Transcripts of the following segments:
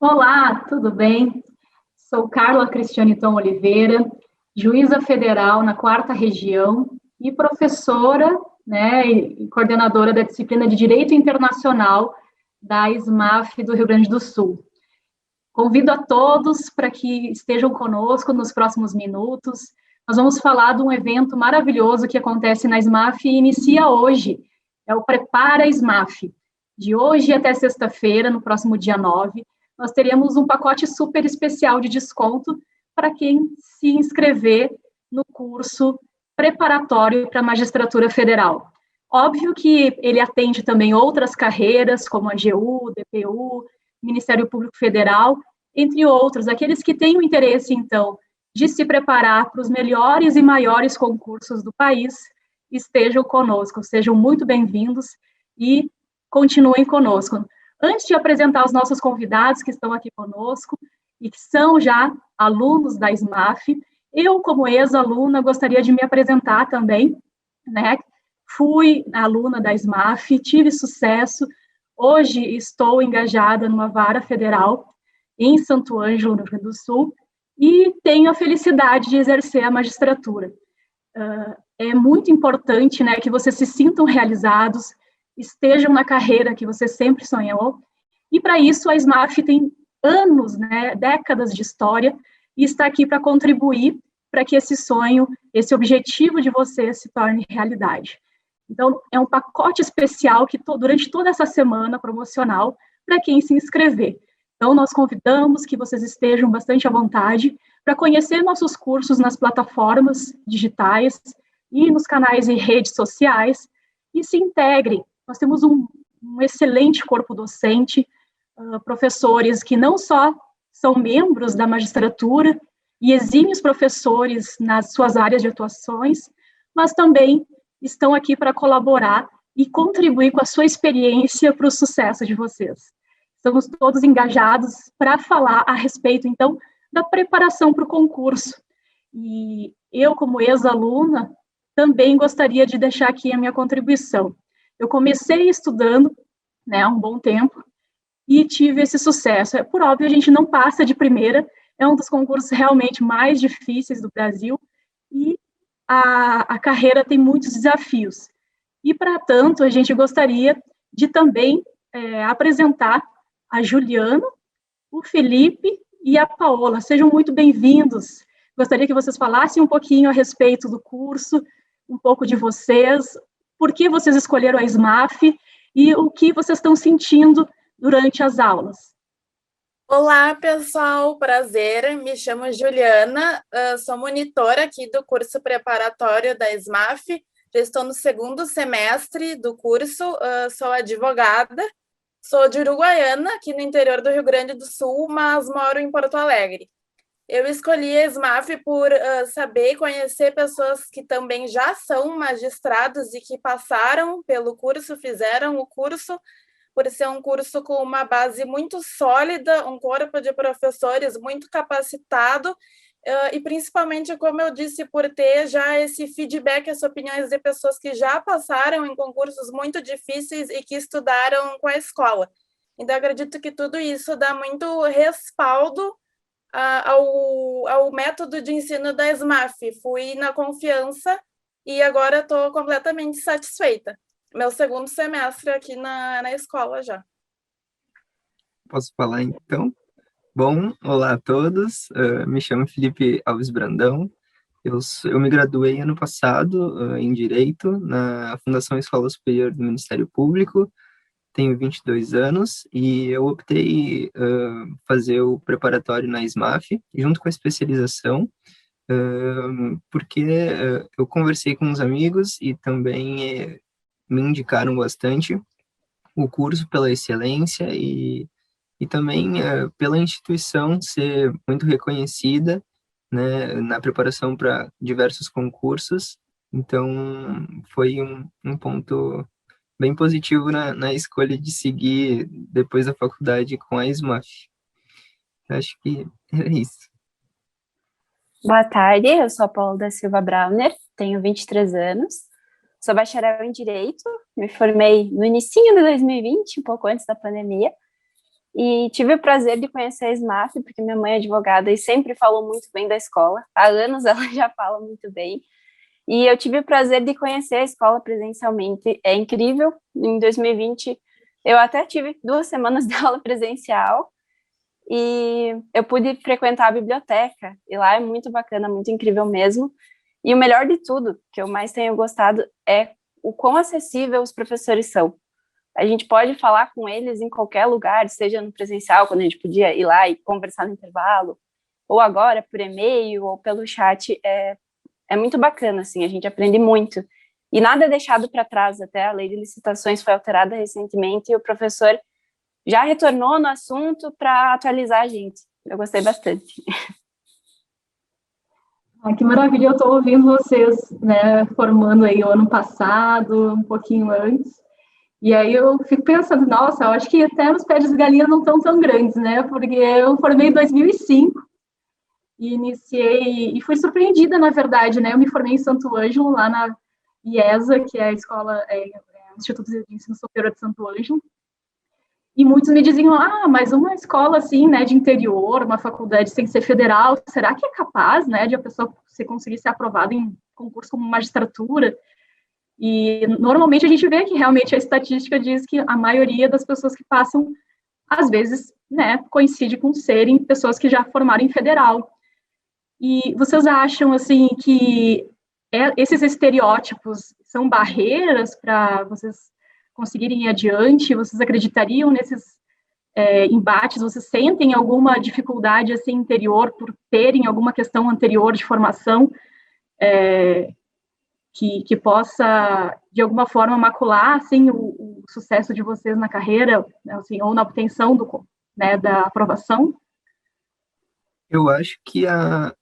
Olá, tudo bem? Sou Carla Cristiane Tom Oliveira, juíza federal na 4ª Região e professora, e coordenadora da disciplina de Direito Internacional da SMAF do Rio Grande do Sul. Convido a todos para que estejam conosco nos próximos minutos. Nós vamos falar de um evento maravilhoso que acontece na SMAF e inicia hoje. É o Prepara SMAF. De hoje até sexta-feira, no próximo dia 9, nós teremos um pacote super especial de desconto para quem se inscrever no curso preparatório para a magistratura federal. Óbvio que ele atende também outras carreiras, como a AGU, DPU, Ministério Público Federal, entre outros, aqueles que têm o interesse, então, de se preparar para os melhores e maiores concursos do país, estejam conosco, sejam muito bem-vindos e continuem conosco. Antes de apresentar os nossos convidados que estão aqui conosco e que são já alunos da SMAF, eu, como ex-aluna, gostaria de me apresentar também, Fui aluna da SMAF, tive sucesso, hoje estou engajada numa vara federal em Santo Ângelo, no Rio Grande do Sul, e tenho a felicidade de exercer a magistratura. É muito importante, que vocês se sintam realizados, estejam na carreira que você sempre sonhou, e para isso a SMAF tem anos, décadas de história, e está aqui para contribuir para que esse sonho, esse objetivo de vocês se torne realidade. Então, é um pacote especial que durante toda essa semana promocional para quem se inscrever. Então, nós convidamos que vocês estejam bastante à vontade para conhecer nossos cursos nas plataformas digitais e nos canais e redes sociais e se integrem. Nós temos um excelente corpo docente, professores que não só são membros da magistratura e exímios professores nas suas áreas de atuações, mas também estão aqui para colaborar e contribuir com a sua experiência para o sucesso de vocês. Estamos todos engajados para falar a respeito, então, da preparação para o concurso. E eu, como ex-aluna, também gostaria de deixar aqui a minha contribuição. Eu comecei estudando, há um bom tempo, e tive esse sucesso. Por óbvio, a gente não passa de primeira, é um dos concursos realmente mais difíceis do Brasil, e a carreira tem muitos desafios. E, para tanto, a gente gostaria de também apresentar a Juliana, o Felipe e a Paola. Sejam muito bem-vindos. Gostaria que vocês falassem um pouquinho a respeito do curso, um pouco de vocês, por que vocês escolheram a SMAF e o que vocês estão sentindo durante as aulas. Olá, pessoal, prazer, me chamo Juliana, sou monitora aqui do curso preparatório da SMAF, já estou no 2º semestre do curso, sou advogada, sou de Uruguaiana, aqui no interior do Rio Grande do Sul, mas moro em Porto Alegre. Eu escolhi a SMAF por saber e conhecer pessoas que também já são magistrados e que passaram pelo curso, fizeram o curso, por ser um curso com uma base muito sólida, um corpo de professores muito capacitado, e principalmente, como eu disse, por ter já esse feedback, as opiniões de pessoas que já passaram em concursos muito difíceis e que estudaram com a escola. Então, acredito que tudo isso dá muito respaldo ao método de ensino da SMAF. Fui na confiança e agora estou completamente satisfeita. Meu 2º semestre aqui na escola já. Posso falar, então? Bom, olá a todos, me chamo Felipe Alves Brandão, eu me graduei ano passado em Direito na Fundação Escola Superior do Ministério Público, tenho 22 anos e eu optei fazer o preparatório na SMAF, junto com a especialização, porque eu conversei com uns amigos e também me indicaram bastante o curso pela excelência e também pela instituição ser muito reconhecida, na preparação para diversos concursos. Então, foi um ponto bem positivo na escolha de seguir depois da faculdade com a SMAF. Acho que é isso. Boa tarde, eu sou a Paola da Silva Brauner, tenho 23 anos, sou bacharel em Direito, me formei no inicinho de 2020, um pouco antes da pandemia, E tive o prazer de conhecer a SMAF, porque minha mãe é advogada e sempre falou muito bem da escola. Há anos ela já fala muito bem. E eu tive o prazer de conhecer a escola presencialmente. É incrível. Em 2020, eu até tive 2 semanas de aula presencial e eu pude frequentar a biblioteca. E lá é muito bacana, muito incrível mesmo. E o melhor de tudo, que eu mais tenho gostado, é o quão acessível os professores são. A gente pode falar com eles em qualquer lugar, seja no presencial, quando a gente podia ir lá e conversar no intervalo, ou agora por e-mail ou pelo chat. É muito bacana, assim, a gente aprende muito. E nada é deixado para trás, até a lei de licitações foi alterada recentemente e o professor já retornou no assunto para atualizar a gente. Eu gostei bastante. Que maravilha, eu estou ouvindo vocês, né, formando aí o ano passado, um pouquinho antes, e aí eu fico pensando, nossa, eu acho que até os pés de galinha não estão tão grandes, né, porque eu formei em 2005, e iniciei, e fui surpreendida, na verdade, né, eu me formei em Santo Ângelo, lá na IESA, que é a escola, o Instituto de Ensino Superior de Santo Ângelo, e muitos me diziam, mas uma escola assim, né, de interior, uma faculdade sem ser federal, será que é capaz, né, de a pessoa conseguir ser aprovada em concurso como magistratura? E normalmente a gente vê que realmente a estatística diz que a maioria das pessoas que passam, às vezes, né, coincide com serem pessoas que já formaram em federal. E vocês acham, assim, que esses estereótipos são barreiras para vocês conseguirem ir adiante? Vocês acreditariam nesses embates? Vocês sentem alguma dificuldade assim interior por terem alguma questão anterior de formação que possa de alguma forma macular assim o sucesso de vocês na carreira, assim, ou na obtenção da aprovação? Eu acho que a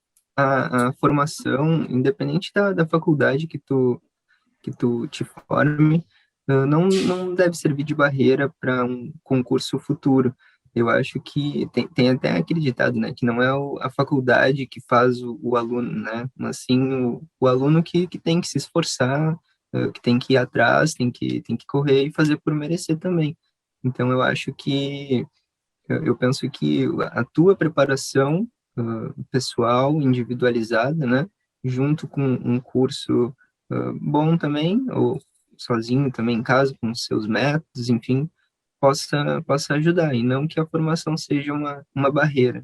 formação, independente da faculdade que tu te forme, não deve servir de barreira para um concurso futuro. Eu acho que tem até aquele ditado, né, que não é a faculdade que faz o aluno, né, mas sim o aluno que tem que se esforçar, que tem que ir atrás, tem que correr e fazer por merecer também. Então, eu acho que, eu penso que a tua preparação pessoal, individualizada, né, junto com um curso bom também, ou sozinho também em casa, com os seus métodos, enfim, possa ajudar, e não que a formação seja uma barreira.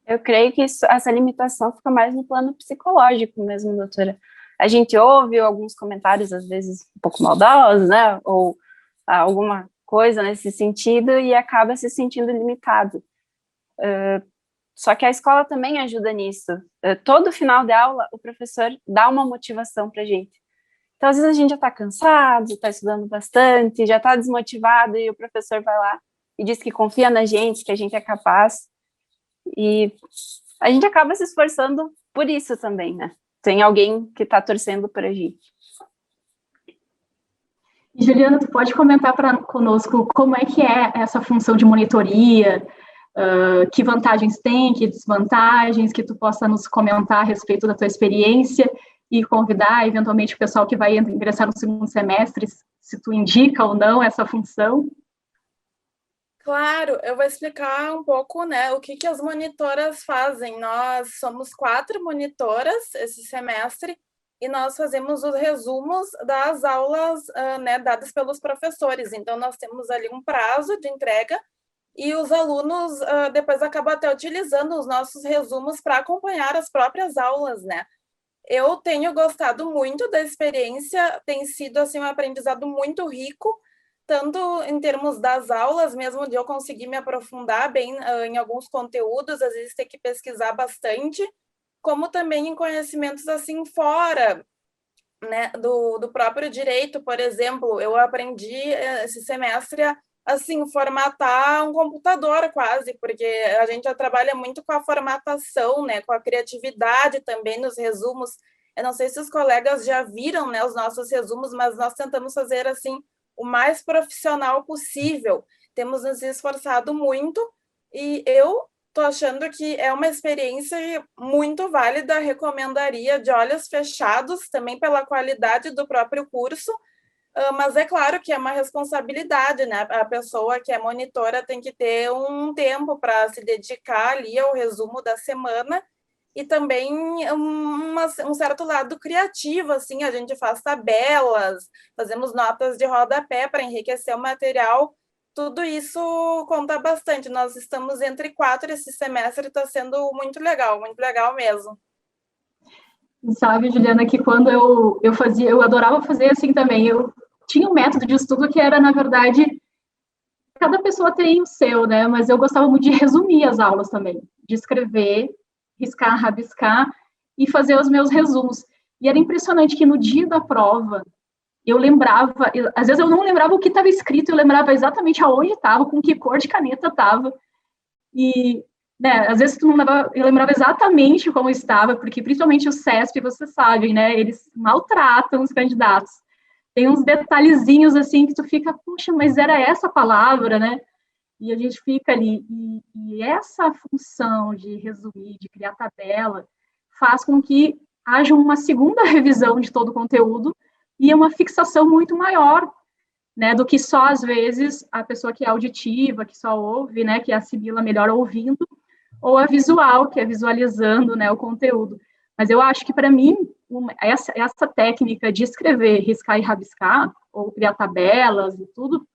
Eu creio que essa limitação fica mais no plano psicológico mesmo, doutora. A gente ouve alguns comentários, às vezes, um pouco maldosos, né? Ou alguma coisa nesse sentido e acaba se sentindo limitado. Só que a escola também ajuda nisso. Todo final de aula, o professor dá uma motivação para a gente. Então, às vezes a gente já está cansado, está estudando bastante, já está desmotivado e o professor vai lá e diz que confia na gente, que a gente é capaz. E a gente acaba se esforçando por isso também, né? Tem alguém que está torcendo por a gente. Juliana, tu pode comentar conosco como é que é essa função de monitoria, que vantagens tem, que desvantagens, que tu possa nos comentar a respeito da tua experiência e convidar, eventualmente, o pessoal que vai ingressar no segundo semestre, se tu indica ou não essa função. Claro, eu vou explicar um pouco, né, o que as monitoras fazem. Nós somos 4 monitoras esse semestre e nós fazemos os resumos das aulas, né, dadas pelos professores. Então, nós temos ali um prazo de entrega e os alunos depois acabam até utilizando os nossos resumos para acompanhar as próprias aulas, né? Eu tenho gostado muito da experiência, tem sido assim um aprendizado muito rico, tanto em termos das aulas, mesmo de eu conseguir me aprofundar bem em alguns conteúdos, às vezes ter que pesquisar bastante, como também em conhecimentos assim fora, né, do próprio direito. Por exemplo, eu aprendi esse semestre a assim, formatar um computador quase, porque a gente já trabalha muito com a formatação, né, com a criatividade também nos resumos. Eu não sei se os colegas já viram, né, os nossos resumos, mas nós tentamos fazer assim o mais profissional possível. Temos nos esforçado muito e eu estou achando que é uma experiência muito válida, recomendaria de olhos fechados, também pela qualidade do próprio curso, Mas é claro que é uma responsabilidade, né? A pessoa que é monitora tem que ter um tempo para se dedicar ali ao resumo da semana e também um certo lado criativo, assim, a gente faz tabelas, fazemos notas de rodapé para enriquecer o material, tudo isso conta bastante. Nós estamos entre 4 esse semestre, está sendo muito legal mesmo. Sabe, Juliana, que quando eu fazia, eu adorava fazer assim também, eu tinha um método de estudo que era, na verdade, cada pessoa tem o seu, né, mas eu gostava muito de resumir as aulas também, de escrever, riscar, rabiscar e fazer os meus resumos. E era impressionante que no dia da prova, eu lembrava, às vezes eu não lembrava o que estava escrito, eu lembrava exatamente aonde estava, com que cor de caneta estava, e, né, às vezes tu não lembrava, eu lembrava exatamente como estava, porque principalmente o CESP, vocês sabem, né, eles maltratam os candidatos. Tem uns detalhezinhos, assim, que tu fica, puxa, mas era essa a palavra, né? E a gente fica ali, e essa função de resumir, de criar tabela, faz com que haja uma segunda revisão de todo o conteúdo e uma fixação muito maior, né, do que só, às vezes, a pessoa que é auditiva, que só ouve, né, que assimila melhor ouvindo, ou a visual, que é visualizando, né, o conteúdo. Mas eu acho que, para mim, essa técnica de escrever, riscar e rabiscar, ou criar tabelas e tudo,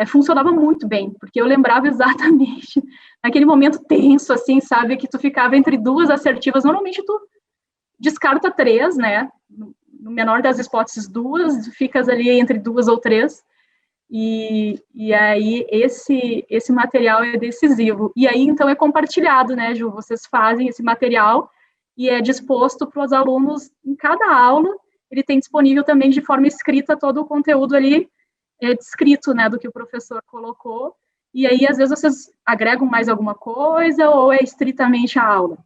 funcionava muito bem, porque eu lembrava exatamente, naquele momento tenso, assim, sabe, que tu ficava entre duas assertivas, normalmente tu descarta 3, né, no menor das hipóteses 2, ficas ali entre 2 ou 3, e aí esse material é decisivo. E aí, então, é compartilhado, né, Ju? Vocês fazem esse material e é disposto para os alunos em cada aula, ele tem disponível também de forma escrita todo o conteúdo ali, descrito, né, do que o professor colocou, e aí, às vezes, vocês agregam mais alguma coisa ou é estritamente a aula?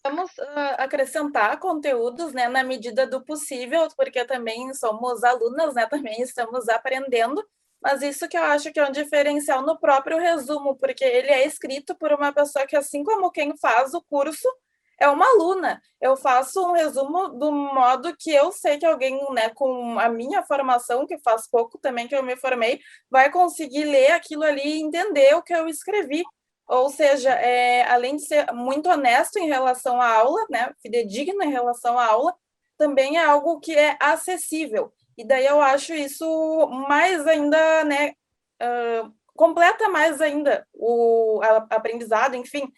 Vamos acrescentar conteúdos, né, na medida do possível, porque também somos alunas, né, também estamos aprendendo, mas isso que eu acho que é um diferencial no próprio resumo, porque ele é escrito por uma pessoa que, assim como quem faz o curso, é uma aluna. Eu faço um resumo do modo que eu sei que alguém, né, com a minha formação, que faz pouco também que eu me formei, vai conseguir ler aquilo ali e entender o que eu escrevi. Ou seja, além de ser muito honesto em relação à aula, né, fidedigno em relação à aula, também é algo que é acessível. E daí eu acho isso mais ainda, né, completa mais ainda o aprendizado, enfim.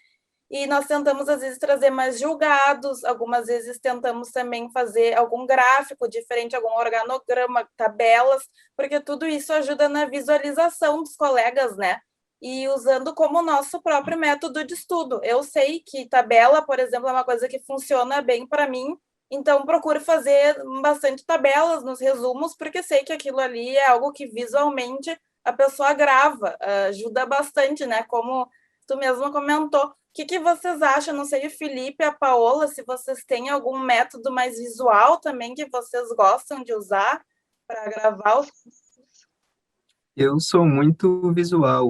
E nós tentamos, às vezes, trazer mais julgados, algumas vezes tentamos também fazer algum gráfico diferente, algum organograma, tabelas, porque tudo isso ajuda na visualização dos colegas, né? E usando como nosso próprio método de estudo. Eu sei que tabela, por exemplo, é uma coisa que funciona bem para mim, então procuro fazer bastante tabelas nos resumos, porque sei que aquilo ali é algo que visualmente a pessoa grava, ajuda bastante, né? Como tu mesmo comentou. O que vocês acham? Não sei, o Felipe e a Paola, se vocês têm algum método mais visual também que vocês gostam de usar para gravar os... Eu sou muito visual.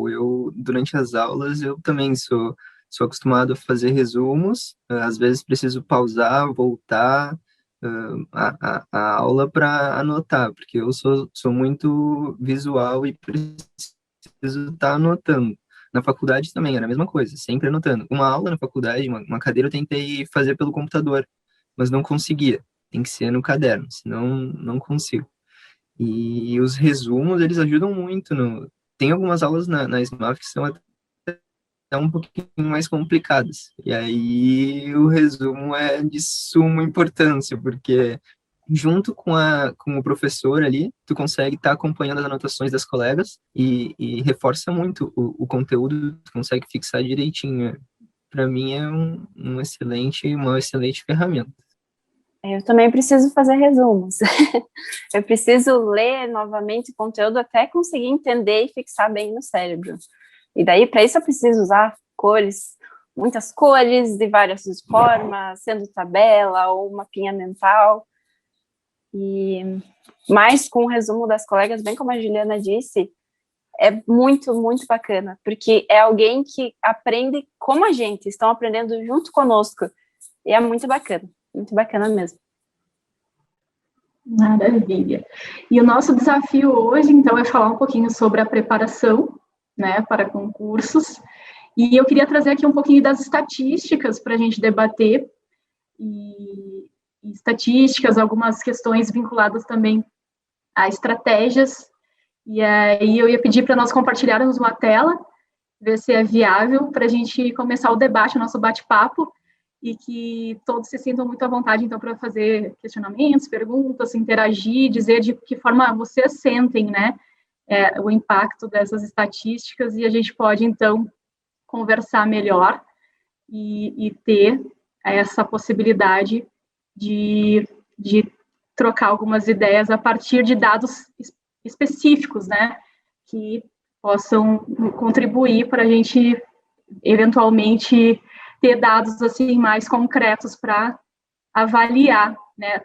Durante as aulas, eu também sou acostumado a fazer resumos. Às vezes preciso pausar, voltar a aula para anotar, porque eu sou muito visual e preciso estar anotando. Na faculdade também era a mesma coisa, sempre anotando. Uma aula na faculdade, uma cadeira eu tentei fazer pelo computador, mas não conseguia. Tem que ser no caderno, senão não consigo. E os resumos, eles ajudam muito. Tem algumas aulas na SMAF que são até um pouquinho mais complicadas. E aí o resumo é de suma importância, porque junto com o professor ali, tu consegue estar acompanhando as anotações das colegas e reforça muito o conteúdo, tu consegue fixar direitinho. Para mim é uma excelente ferramenta. Eu também preciso fazer resumos. Eu preciso ler novamente o conteúdo até conseguir entender e fixar bem no cérebro. E daí, para isso, eu preciso usar cores, muitas cores, de várias formas, sendo tabela ou mapinha mental. E mais com o resumo das colegas, bem como a Juliana disse, é muito, muito bacana, porque é alguém que aprende como a gente, estão aprendendo junto conosco. E é muito bacana mesmo. Maravilha. E o nosso desafio hoje, então, é falar um pouquinho sobre a preparação, né, para concursos. E eu queria trazer aqui um pouquinho das estatísticas para a gente debater, e estatísticas, algumas questões vinculadas também a estratégias. E aí eu ia pedir para nós compartilharmos uma tela, ver se é viável para a gente começar o debate, o nosso bate-papo, e que todos se sintam muito à vontade, então, para fazer questionamentos, perguntas, interagir, dizer de que forma vocês sentem, né, o impacto dessas estatísticas, e a gente pode, então, conversar melhor e ter essa possibilidade de trocar algumas ideias a partir de dados específicos, né, que possam contribuir para a gente, eventualmente, ter dados assim mais concretos para avaliar, né,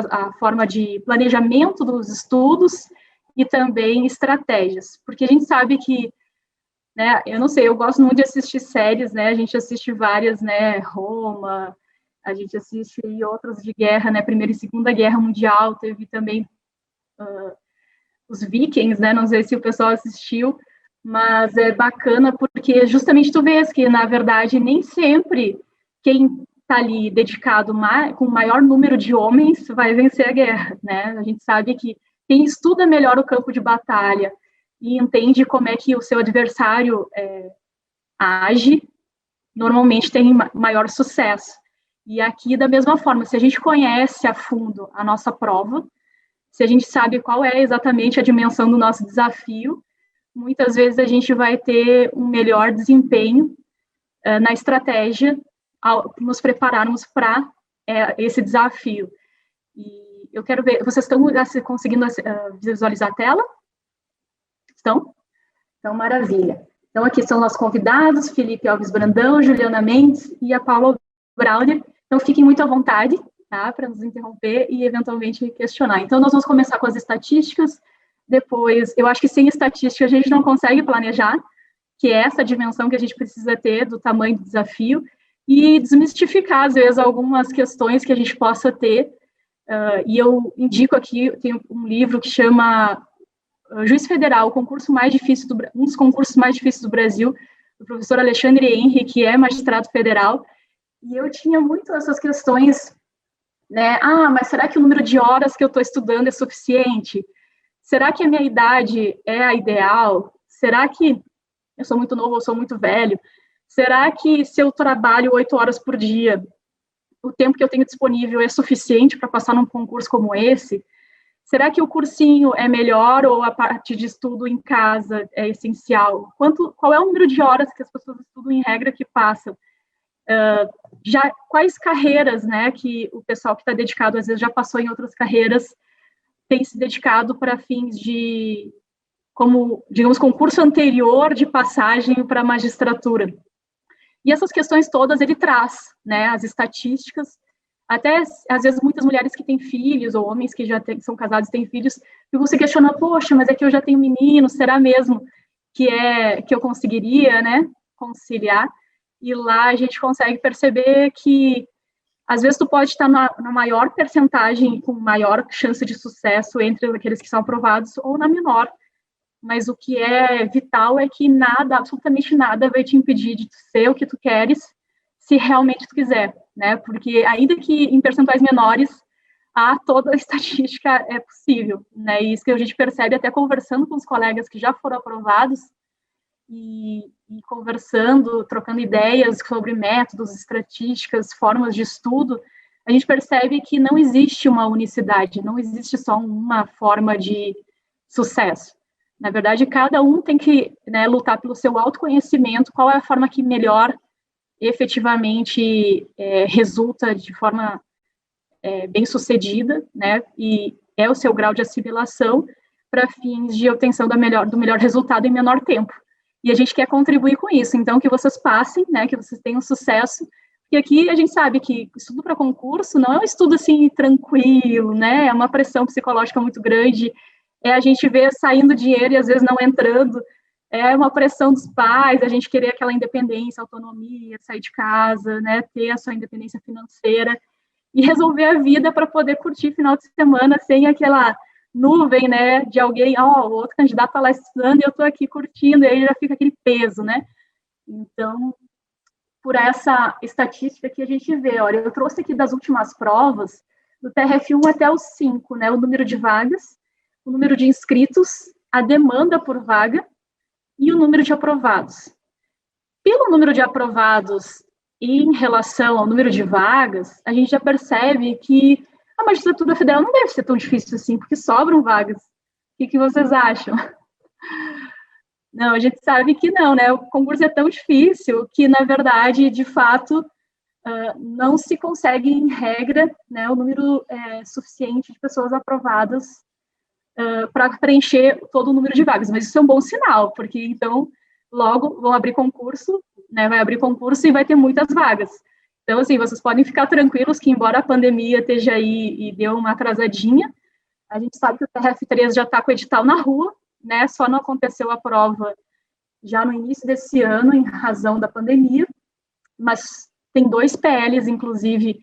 a forma de planejamento dos estudos e também estratégias, porque a gente sabe que, né, eu não sei, eu gosto muito de assistir séries, né, a gente assiste várias, né, Roma, a gente assiste outras de guerra, né, Primeira e Segunda Guerra Mundial, teve também os Vikings, né, não sei se o pessoal assistiu, mas é bacana porque justamente tu vês que, na verdade, nem sempre quem está ali dedicado com o maior número de homens vai vencer a guerra, né? A gente sabe que quem estuda melhor o campo de batalha e entende como é que o seu adversário age, normalmente tem maior sucesso. E aqui, da mesma forma, se a gente conhece a fundo a nossa prova, se a gente sabe qual é exatamente a dimensão do nosso desafio, muitas vezes a gente vai ter um melhor desempenho na estratégia ao nos prepararmos para esse desafio. E eu quero ver, vocês estão conseguindo visualizar a tela? Estão? Então, maravilha. Então, aqui são nossos convidados, Felipe Alves Brandão, Juliana Mendes e a Paula Brauner. Então, fiquem muito à vontade, tá, para nos interromper e, eventualmente, questionar. Então, nós vamos começar com as estatísticas. Depois, eu acho que sem estatística a gente não consegue planejar, que é essa dimensão que a gente precisa ter do tamanho do desafio, e desmistificar, às vezes, algumas questões que a gente possa ter. E eu indico aqui, tem um livro que chama Juiz Federal, um dos concursos mais difíceis do Brasil, do professor Alexandre Henry, que é magistrado federal, e eu tinha muito essas questões, né? Mas será que o número de horas que eu estou estudando é suficiente? Será que a minha idade é a ideal? Será que eu sou muito novo ou sou muito velho? Será que se eu trabalho 8 horas por dia, o tempo que eu tenho disponível é suficiente para passar num concurso como esse? Será que o cursinho é melhor ou a parte de estudo em casa é essencial? Qual é o número de horas que as pessoas estudam em regra que passam? Quais carreiras, né, que o pessoal que está dedicado, às vezes já passou em outras carreiras, tem se dedicado para fins de, como, digamos, concurso anterior de passagem para a magistratura. E essas questões todas ele traz, né, as estatísticas, até, às vezes, muitas mulheres que têm filhos, ou homens que já são casados e têm filhos, ficam se questionando, poxa, mas é que eu já tenho menino, será mesmo que eu conseguiria, né, conciliar? E lá a gente consegue perceber que, às vezes, tu pode estar na maior percentagem, com maior chance de sucesso entre aqueles que são aprovados, ou na menor. Mas o que é vital é que nada, absolutamente nada, vai te impedir de ser o que tu queres, se realmente tu quiser, né? Porque, ainda que em percentuais menores, toda a estatística é possível, né? E isso que a gente percebe até conversando com os colegas que já foram aprovados, e conversando, trocando ideias sobre métodos, estatísticas, formas de estudo, a gente percebe que não existe uma unicidade, não existe só uma forma de sucesso. Na verdade, cada um tem que, né, lutar pelo seu autoconhecimento, qual é a forma que melhor, efetivamente, resulta de forma bem-sucedida, né, e é o seu grau de assimilação para fins de obtenção do melhor resultado em menor tempo. E a gente quer contribuir com isso, então que vocês passem, né, que vocês tenham sucesso, e aqui a gente sabe que estudo para concurso não é um estudo assim tranquilo, né, é uma pressão psicológica muito grande, a gente vê saindo dinheiro e às vezes não entrando, é uma pressão dos pais, a gente querer aquela independência, autonomia, sair de casa, né, ter a sua independência financeira, e resolver a vida para poder curtir final de semana sem aquela nuvem, né, de alguém, o outro candidato está lá estudando e eu estou aqui curtindo, e aí já fica aquele peso, né? Então, por essa estatística que a gente vê, olha, eu trouxe aqui das últimas provas, do TRF1 até o 5, né, o número de vagas, o número de inscritos, a demanda por vaga e o número de aprovados. Pelo número de aprovados em relação ao número de vagas, a gente já percebe que a magistratura federal não deve ser tão difícil assim, porque sobram vagas. O que vocês acham? Não, a gente sabe que não, né? O concurso é tão difícil que, na verdade, de fato, não se consegue, em regra, né, o número suficiente de pessoas aprovadas para preencher todo o número de vagas. Mas isso é um bom sinal, porque, então, logo vão abrir concurso, né, vai abrir concurso e vai ter muitas vagas. Então, assim, vocês podem ficar tranquilos que, embora a pandemia esteja aí e deu uma atrasadinha, a gente sabe que o TRF3 já está com o edital na rua, né, só não aconteceu a prova já no início desse ano, em razão da pandemia, mas tem 2 PLs, inclusive,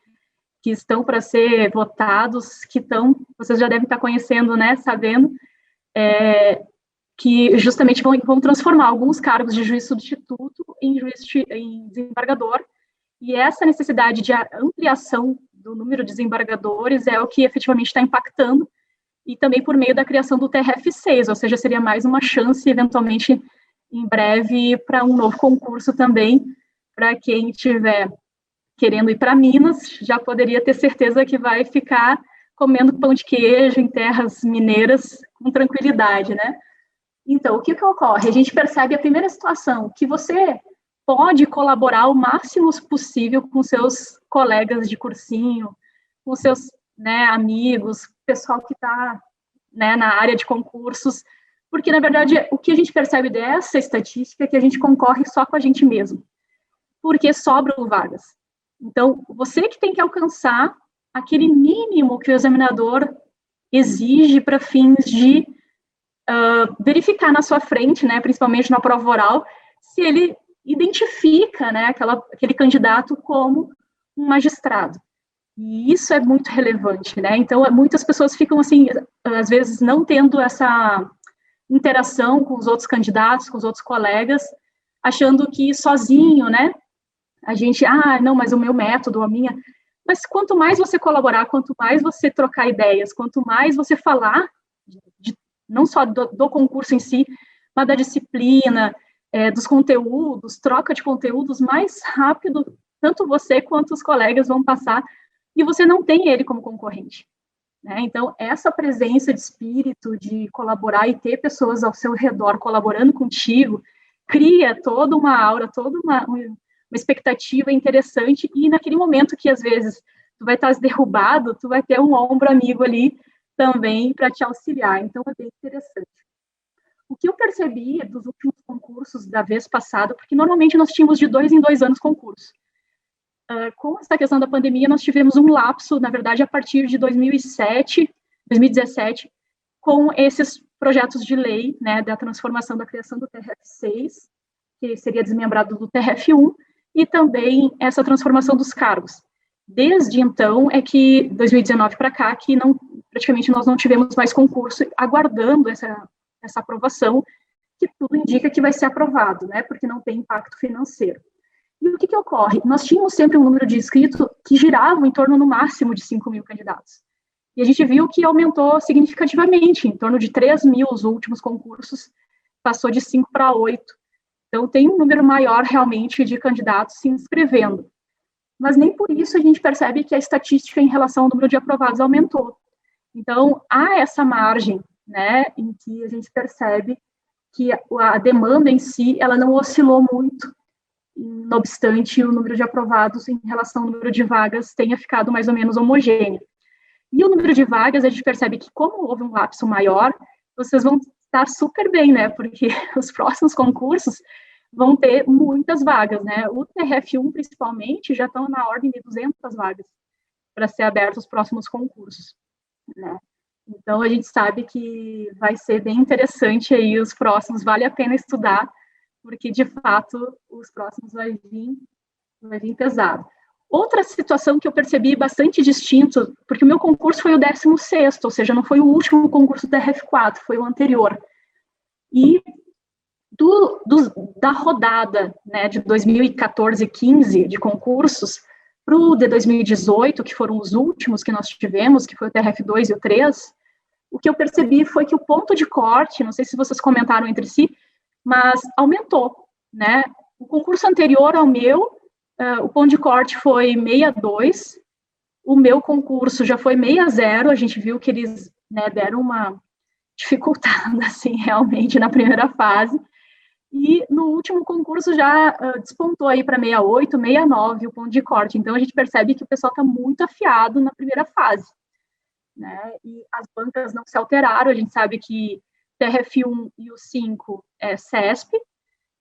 que estão para ser votados, que vocês já devem estar conhecendo, né, sabendo, que justamente vão transformar alguns cargos de juiz substituto em desembargador, e essa necessidade de ampliação do número de desembargadores é o que efetivamente está impactando, e também por meio da criação do TRF6, ou seja, seria mais uma chance, eventualmente, em breve, para um novo concurso também, para quem estiver querendo ir para Minas, já poderia ter certeza que vai ficar comendo pão de queijo em terras mineiras com tranquilidade, né? Então, o que ocorre? A gente percebe a primeira situação, que você pode colaborar o máximo possível com seus colegas de cursinho, com seus, né, amigos, pessoal que está, né, na área de concursos, porque, na verdade, o que a gente percebe dessa estatística é que a gente concorre só com a gente mesmo, porque sobram vagas. Então, você que tem que alcançar aquele mínimo que o examinador exige para fins de verificar na sua frente, né, principalmente na prova oral, se ele identifica, né, aquele candidato como um magistrado. E isso é muito relevante, né? Então, muitas pessoas ficam, assim, às vezes não tendo essa interação com os outros candidatos, com os outros colegas, achando que sozinho, né, a gente, não, mas o meu método, a minha... Mas quanto mais você colaborar, quanto mais você trocar ideias, quanto mais você falar, não só do concurso em si, mas da disciplina, dos conteúdos, troca de conteúdos, mais rápido, tanto você quanto os colegas vão passar, e você não tem ele como concorrente, né? Então, essa presença de espírito, de colaborar e ter pessoas ao seu redor colaborando contigo, cria toda uma aura, toda uma expectativa interessante, e naquele momento que, às vezes, tu vai estar derrubado, tu vai ter um ombro amigo ali também para te auxiliar. Então, é bem interessante. O que eu percebi dos últimos concursos da vez passada, porque normalmente nós tínhamos de 2 em 2 anos concurso. Com essa questão da pandemia, nós tivemos um lapso, na verdade, a partir de 2017, com esses projetos de lei, né, da transformação da criação do TRF6, que seria desmembrado do TRF1, e também essa transformação dos cargos. Desde então, é que 2019 para cá, que praticamente nós não tivemos mais concurso, aguardando essa aprovação, que tudo indica que vai ser aprovado, né, porque não tem impacto financeiro. E o que ocorre? Nós tínhamos sempre um número de inscritos que girava em torno, no máximo, de 5.000 candidatos. E a gente viu que aumentou significativamente, em torno de 3.000 os últimos concursos, passou de 5 para 8. Então, tem um número maior, realmente, de candidatos se inscrevendo. Mas nem por isso a gente percebe que a estatística em relação ao número de aprovados aumentou. Então, há essa margem, né, em que a gente percebe que a demanda em si, ela não oscilou muito, não obstante o número de aprovados em relação ao número de vagas tenha ficado mais ou menos homogêneo. E o número de vagas, a gente percebe que, como houve um lapso maior, vocês vão estar super bem, né, porque os próximos concursos vão ter muitas vagas, né, o TRF1, principalmente, já estão na ordem de 200 vagas para ser abertos os próximos concursos, né. Então, a gente sabe que vai ser bem interessante aí os próximos, vale a pena estudar, porque, de fato, os próximos vai vir pesado. Outra situação que eu percebi bastante distinto, porque o meu concurso foi o 16º, ou seja, não foi o último concurso da TRF4, foi o anterior. E da rodada, né, de 2014 e 15 de concursos, para o de 2018, que foram os últimos que nós tivemos, que foi o TRF2 e o 3, o que eu percebi foi que o ponto de corte, não sei se vocês comentaram entre si, mas aumentou, né? O concurso anterior ao meu, o ponto de corte foi 62, o meu concurso já foi 60, a gente viu que eles, né, deram uma dificultada, assim, realmente, na primeira fase, e no último concurso já despontou aí para 68, 69 o ponto de corte, então a gente percebe que o pessoal está muito afiado na primeira fase, né, e as bancas não se alteraram, a gente sabe que TRF1 e o 5 é CESP,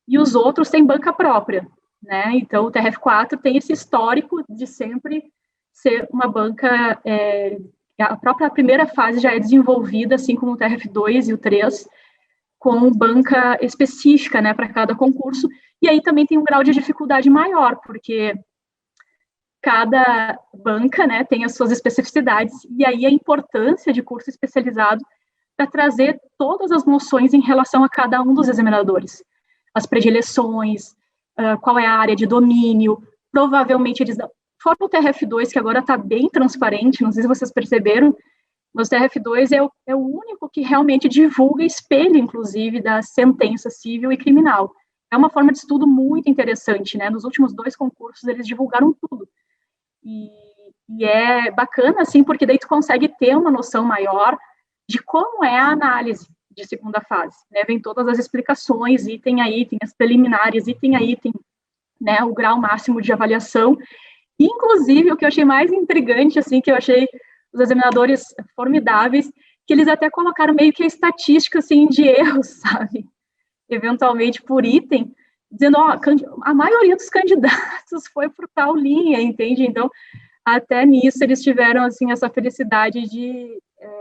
e os outros têm banca própria, né, então o TRF4 tem esse histórico de sempre ser uma banca, a própria primeira fase já é desenvolvida, assim como o TRF2 e o 3, com banca específica, né, para cada concurso, e aí também tem um grau de dificuldade maior, porque cada banca, né, tem as suas especificidades, e aí a importância de curso especializado para trazer todas as noções em relação a cada um dos examinadores, as predileções, qual é a área de domínio, provavelmente eles dão, fora o TRF2, que agora está bem transparente, não sei se vocês perceberam, mas o TRF2 é o único que realmente divulga espelho, inclusive, da sentença civil e criminal. É uma forma de estudo muito interessante, né? Nos últimos 2 concursos, eles divulgaram tudo. E é bacana, assim, porque daí tu consegue ter uma noção maior de como é a análise de segunda fase, né? Vem todas as explicações, item a item, as preliminares, item a item, né? O grau máximo de avaliação. Inclusive, o que eu achei mais intrigante, assim, que eu achei os examinadores formidáveis, que eles até colocaram meio que a estatística, assim, de erros, sabe? Eventualmente por item, dizendo, ó, a maioria dos candidatos foi por tal linha, entende? Então, até nisso eles tiveram, assim, essa felicidade de,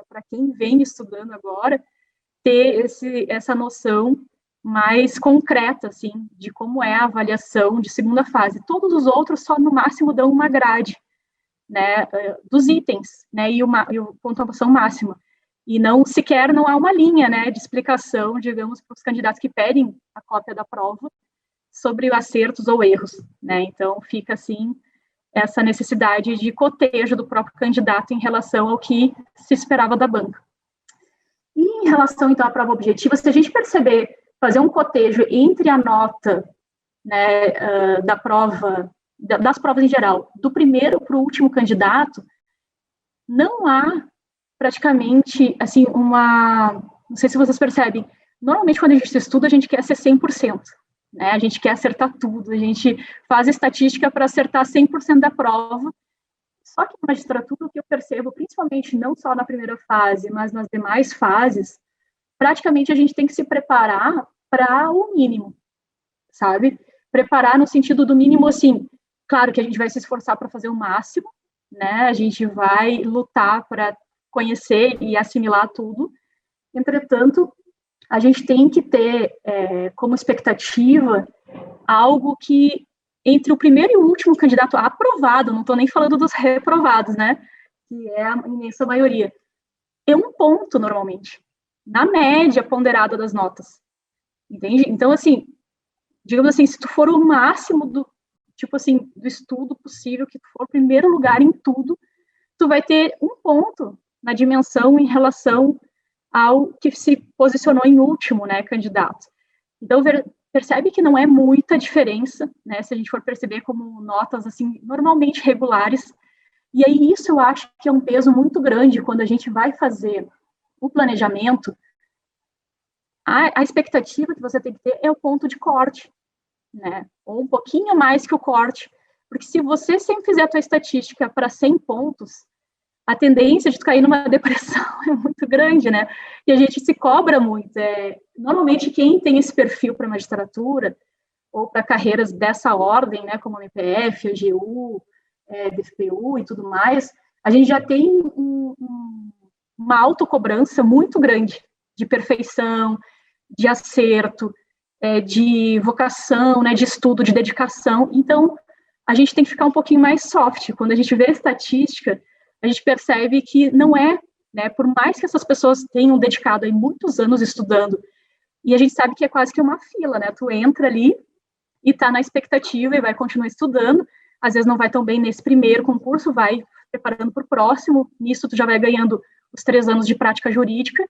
para quem vem estudando agora, ter essa noção mais concreta, assim, de como é a avaliação de segunda fase. Todos os outros só, no máximo, dão uma grade, né, dos itens, né, e a pontuação máxima. E não há uma linha, né, de explicação, digamos, para os candidatos que pedem a cópia da prova sobre acertos ou erros, né. Então, fica, assim, essa necessidade de cotejo do próprio candidato em relação ao que se esperava da banca. E em relação, então, à prova objetiva, se a gente perceber, fazer um cotejo entre a nota, né, da prova, das provas em geral, do primeiro para o último candidato, não há praticamente, assim, não sei se vocês percebem, normalmente quando a gente estuda, a gente quer ser 100%, né, a gente quer acertar tudo, a gente faz estatística para acertar 100% da prova, só que na magistratura, o que eu percebo, principalmente não só na primeira fase, mas nas demais fases, praticamente a gente tem que se preparar para o mínimo, sabe? Preparar no sentido do mínimo, assim, claro que a gente vai se esforçar para fazer o máximo, né? A gente vai lutar para conhecer e assimilar tudo. Entretanto, a gente tem que ter como expectativa algo que, entre o primeiro e o último candidato aprovado, não estou nem falando dos reprovados, né? Que é a imensa maioria, é um ponto, normalmente, na média ponderada das notas. Entende? Então, assim, digamos assim, se tu for o máximo do, tipo assim, do estudo possível, que tu for primeiro lugar em tudo, tu vai ter um ponto na dimensão em relação ao que se posicionou em último, né, candidato. Então, percebe que não é muita diferença, né, se a gente for perceber como notas, assim, normalmente regulares, e aí isso eu acho que é um peso muito grande quando a gente vai fazer o planejamento. A expectativa que você tem que ter é o ponto de corte, né? Ou um pouquinho mais que o corte, porque se você sempre fizer a tua estatística para 100 pontos, a tendência de tu cair numa depressão é muito grande, né? E a gente se cobra muito. Normalmente, quem tem esse perfil para magistratura, ou para carreiras dessa ordem, né, como a MPF, AGU, DFPU e tudo mais, a gente já tem uma autocobrança muito grande de perfeição, de acerto, de vocação, né, de estudo, de dedicação. Então, a gente tem que ficar um pouquinho mais soft. Quando a gente vê a estatística, a gente percebe que não é, né, por mais que essas pessoas tenham dedicado aí muitos anos estudando, e a gente sabe que é quase que uma fila, né, tu entra ali e tá na expectativa e vai continuar estudando, às vezes não vai tão bem nesse primeiro concurso, vai preparando para o próximo, nisso tu já vai ganhando os 3 anos de prática jurídica,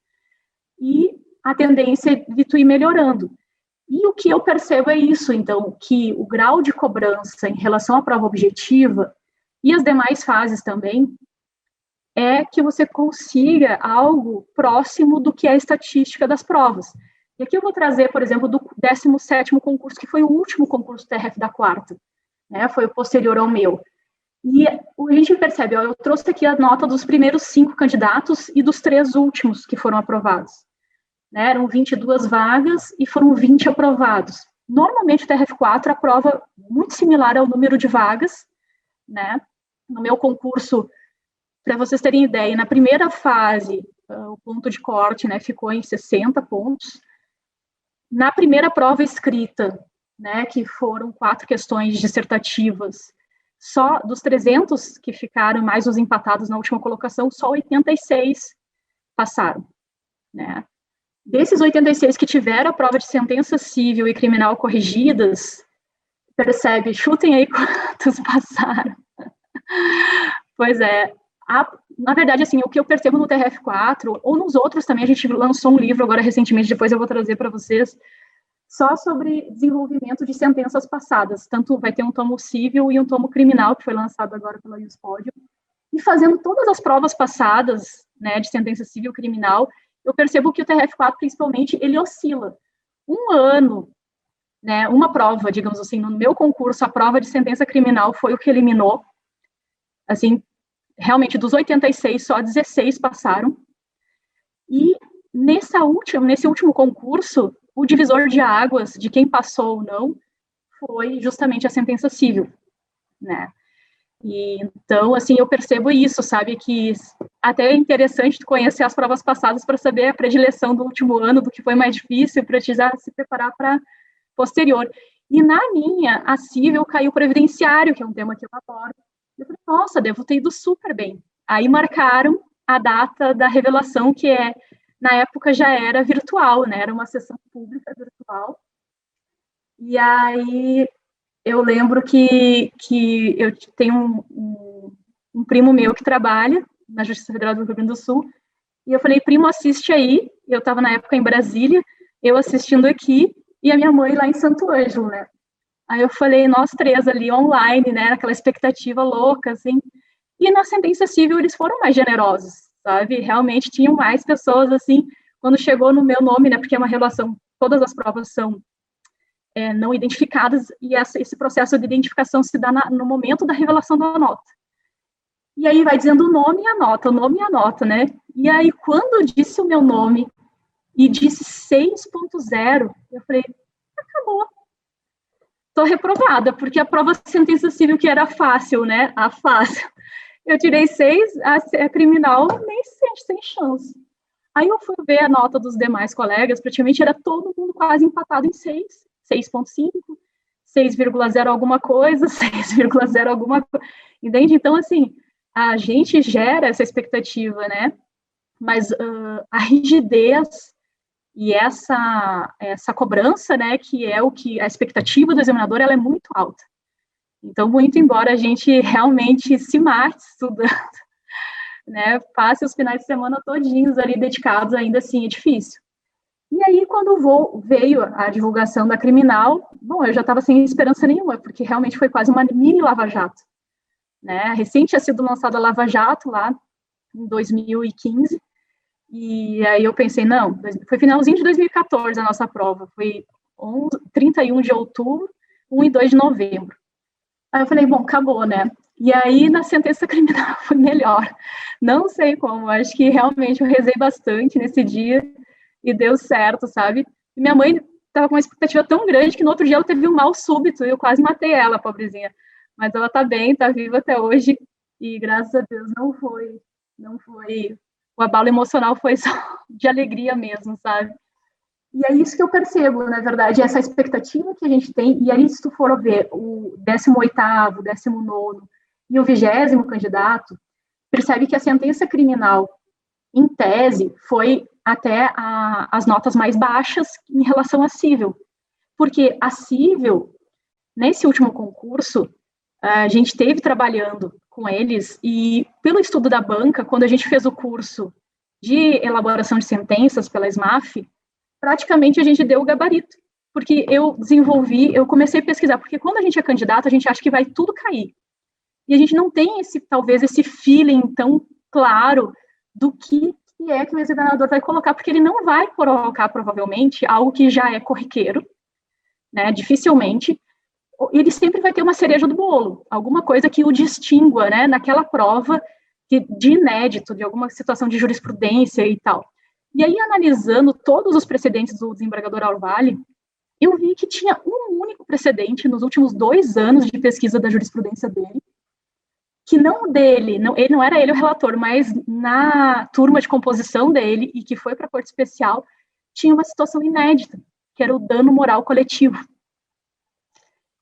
e a tendência é de tu ir melhorando. E o que eu percebo é isso, então, que o grau de cobrança em relação à prova objetiva, e as demais fases também, é que você consiga algo próximo do que é a estatística das provas. E aqui eu vou trazer, por exemplo, do 17º concurso, que foi o último concurso TRF da quarta, né, foi o posterior ao meu. E a gente percebe, ó, eu trouxe aqui a nota dos primeiros 5 candidatos e dos 3 últimos que foram aprovados. Né, eram 22 vagas e foram 20 aprovados. Normalmente o TRF4 aprova muito similar ao número de vagas, né? No meu concurso, para vocês terem ideia, na primeira fase, o ponto de corte, né, ficou em 60 pontos. Na primeira prova escrita, né, que foram 4 questões dissertativas, só dos 300 que ficaram, mais os empatados na última colocação, só 86 passaram, né? Desses 86 que tiveram a prova de sentença civil e criminal corrigidas, percebe, chutem aí quantos passaram. Pois é, na verdade, assim, o que eu percebo no TRF4, ou nos outros também, a gente lançou um livro agora recentemente, depois eu vou trazer para vocês, só sobre desenvolvimento de sentenças passadas. Tanto vai ter um tomo civil e um tomo criminal, que foi lançado agora pela Iuspódio, e fazendo todas as provas passadas, né, de sentença civil e criminal, eu percebo que o TRF4, principalmente, ele oscila. Um ano, né, uma prova, digamos assim, no meu concurso, a prova de sentença criminal foi o que eliminou. Assim, realmente, dos 86, só 16 passaram. E nesse último concurso, o divisor de águas de quem passou ou não foi justamente a sentença civil, né? E, então, assim, eu percebo isso, sabe, que até é interessante conhecer as provas passadas para saber a predileção do último ano, do que foi mais difícil, para te já se preparar para posterior. E na minha, a civil caiu previdenciário, que é um tema que eu adoro. Eu falei, nossa, devo ter ido super bem. Aí marcaram a data da revelação, que na época já era virtual, né, era uma sessão pública virtual. E aí eu lembro que eu tenho um primo meu que trabalha na Justiça Federal do Rio Grande do Sul, e eu falei, primo, assiste aí. Eu estava na época em Brasília, eu assistindo aqui, e a minha mãe lá em Santo Ângelo, né? Aí eu falei, nós 3 ali online, né, naquela expectativa louca, assim, e na sentença civil eles foram mais generosos, sabe? Realmente tinham mais pessoas, assim, quando chegou no meu nome, né, porque é uma relação, todas as provas são não identificadas, e esse processo de identificação se dá no momento da revelação da nota. E aí vai dizendo o nome e a nota, né? E aí, quando disse o meu nome e disse 6.0, eu falei, acabou. Tô reprovada, porque a prova de sentença civil, que era fácil, né? A fácil. Eu tirei 6, a criminal nem sem chance. Aí eu fui ver a nota dos demais colegas, praticamente era todo mundo quase empatado em 6. 6.5, 6,0 alguma coisa, 6,0 alguma coisa, entende? Então, assim, a gente gera essa expectativa, né? Mas a rigidez e essa cobrança, né, que é o que a expectativa do examinador, ela é muito alta. Então, muito embora a gente realmente se mate estudando, né, passe os finais de semana todinhos ali dedicados, ainda assim é difícil. E aí, quando veio a divulgação da criminal, bom, eu já estava sem esperança nenhuma, porque realmente foi quase uma mini Lava Jato, né? Recente tinha sido lançada a Lava Jato, lá em 2015, e aí eu pensei, não, foi finalzinho de 2014 a nossa prova, foi 31 de outubro, 1 e 2 de novembro. Aí eu falei, bom, acabou, né? E aí, na sentença criminal, foi melhor. Não sei como, acho que realmente eu rezei bastante nesse dia, e deu certo, sabe? E minha mãe estava com uma expectativa tão grande que no outro dia ela teve um mal súbito e eu quase matei ela, pobrezinha. Mas ela tá bem, tá viva até hoje e graças a Deus não foi, o abalo emocional foi só de alegria mesmo, sabe? E é isso que eu percebo, na verdade, essa expectativa que a gente tem, e aí se tu for ver o 18º, 19º e o 20º candidato, percebe que a sentença criminal, em tese, foi até as notas mais baixas em relação à cível, porque a cível, nesse último concurso, a gente esteve trabalhando com eles, e pelo estudo da banca, quando a gente fez o curso de elaboração de sentenças pela SMAF, praticamente a gente deu o gabarito, porque eu comecei a pesquisar, porque quando a gente é candidato, a gente acha que vai tudo cair, e a gente não tem talvez esse feeling tão claro do que é que o examinador vai colocar, porque ele não vai colocar, provavelmente, algo que já é corriqueiro, né, dificilmente, ele sempre vai ter uma cereja do bolo, alguma coisa que o distingua, né, naquela prova de inédito, de alguma situação de jurisprudência e tal. E aí, analisando todos os precedentes do desembargador Orvalli, eu vi que tinha um único precedente nos últimos 2 anos de pesquisa da jurisprudência dele, que ele não era ele o relator, mas na turma de composição dele, e que foi para a Corte Especial, tinha uma situação inédita, que era o dano moral coletivo.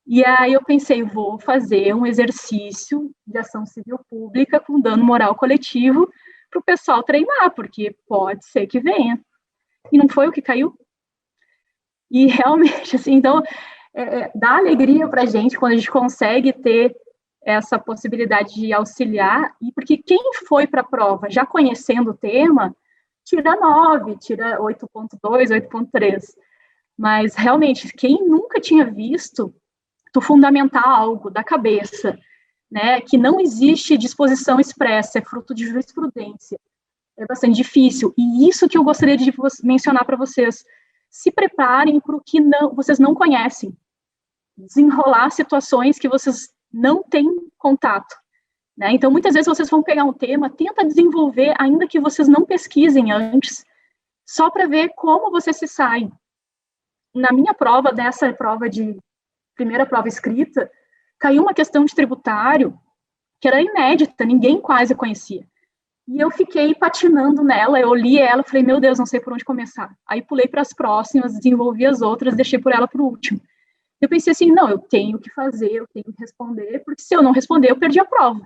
E aí eu pensei, vou fazer um exercício de ação civil pública com dano moral coletivo para o pessoal treinar, porque pode ser que venha. E não foi o que caiu. E realmente, assim, então, dá alegria para a gente quando a gente consegue ter essa possibilidade de auxiliar, e porque quem foi para a prova já conhecendo o tema, tira 9, tira 8.2, 8.3. Mas, realmente, quem nunca tinha visto, tu fundamentar algo da cabeça, né, que não existe disposição expressa, é fruto de jurisprudência, é bastante difícil. E isso que eu gostaria de mencionar para vocês. Se preparem para o que vocês não conhecem. Desenrolar situações que vocês não têm contato. Né? Então, muitas vezes vocês vão pegar um tema, tenta desenvolver, ainda que vocês não pesquisem antes, só para ver como vocês se saem. Na minha prova, dessa prova de primeira prova escrita, caiu uma questão de tributário que era inédita, ninguém quase conhecia. E eu fiquei patinando nela, eu li ela, falei, meu Deus, não sei por onde começar. Aí pulei para as próximas, desenvolvi as outras, deixei por ela para o último. Eu pensei assim, não, eu tenho que fazer, eu tenho que responder, porque se eu não responder, eu perdi a prova.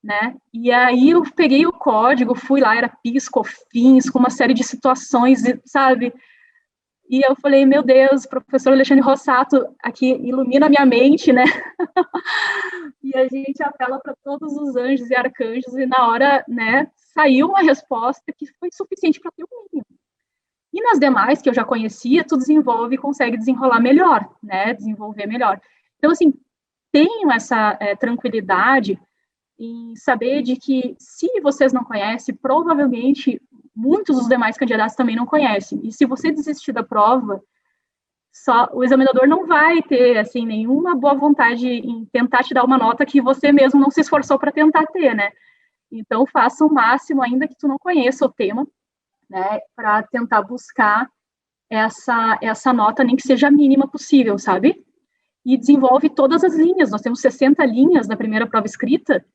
Né? E aí eu peguei o código, fui lá, era PIS, COFINS, com uma série de situações, sabe? E eu falei, meu Deus, professor Alexandre Rossato, aqui ilumina a minha mente, né? E a gente apela para todos os anjos e arcanjos, e na hora, né, saiu uma resposta que foi suficiente para ter o mínimo. E nas demais, que eu já conhecia, tu desenvolve e consegue desenrolar melhor, né? Desenvolver melhor. Então, assim, tenho essa tranquilidade em saber de que, se vocês não conhecem, provavelmente muitos dos demais candidatos também não conhecem. E se você desistir da prova, o examinador não vai ter, assim, nenhuma boa vontade em tentar te dar uma nota que você mesmo não se esforçou para tentar ter, né? Então, faça o máximo, ainda que tu não conheça o tema, né, para tentar buscar essa nota, nem que seja a mínima possível, sabe? E desenvolve todas as linhas. Nós temos 60 linhas na primeira prova escrita.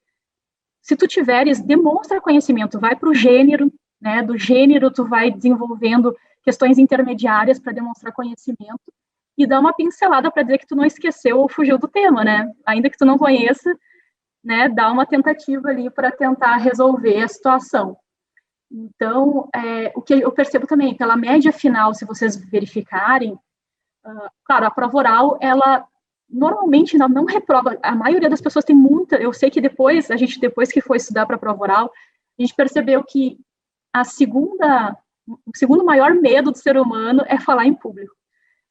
Se tu tiveres, demonstra conhecimento, vai para o gênero, né? Do gênero tu vai desenvolvendo questões intermediárias para demonstrar conhecimento e dá uma pincelada para dizer que tu não esqueceu ou fugiu do tema, né? Ainda que tu não conheça, né? Dá uma tentativa ali para tentar resolver a situação. Então, o que eu percebo também, pela média final, se vocês verificarem, claro, a prova oral, ela normalmente não reprova, a maioria das pessoas tem muita, eu sei que depois que foi estudar para a prova oral, a gente percebeu que o segundo maior medo do ser humano é falar em público,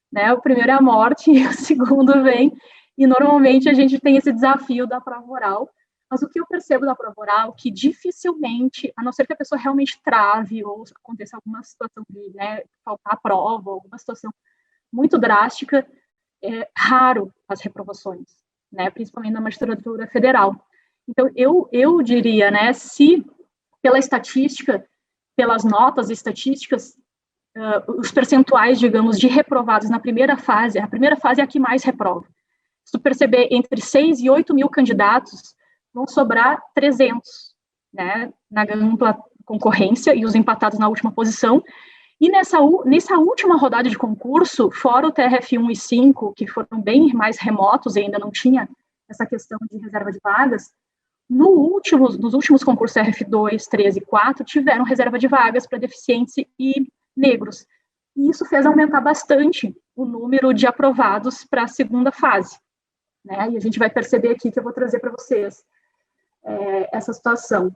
né? O primeiro é a morte, e o segundo vem, e normalmente a gente tem esse desafio da prova oral. Mas o que eu percebo da prova oral, que dificilmente, a não ser que a pessoa realmente trave, ou aconteça alguma situação de, né, faltar a prova, alguma situação muito drástica, é raro as reprovações, né, principalmente na magistratura federal. Então, eu diria, né, se pela estatística, pelas notas estatísticas, os percentuais, digamos, de reprovados na primeira fase, a primeira fase é a que mais reprova. Se tu perceber, entre 6 e 8 mil candidatos, vão sobrar 300, né, na ampla concorrência, e os empatados na última posição, E nessa última rodada de concurso, fora o TRF1 e 5, que foram bem mais remotos e ainda não tinha essa questão de reserva de vagas, nos últimos concursos TRF2, 3 e 4, tiveram reserva de vagas para deficientes e negros. E isso fez aumentar bastante o número de aprovados para a segunda fase, né? E a gente vai perceber aqui que eu vou trazer para vocês essa situação.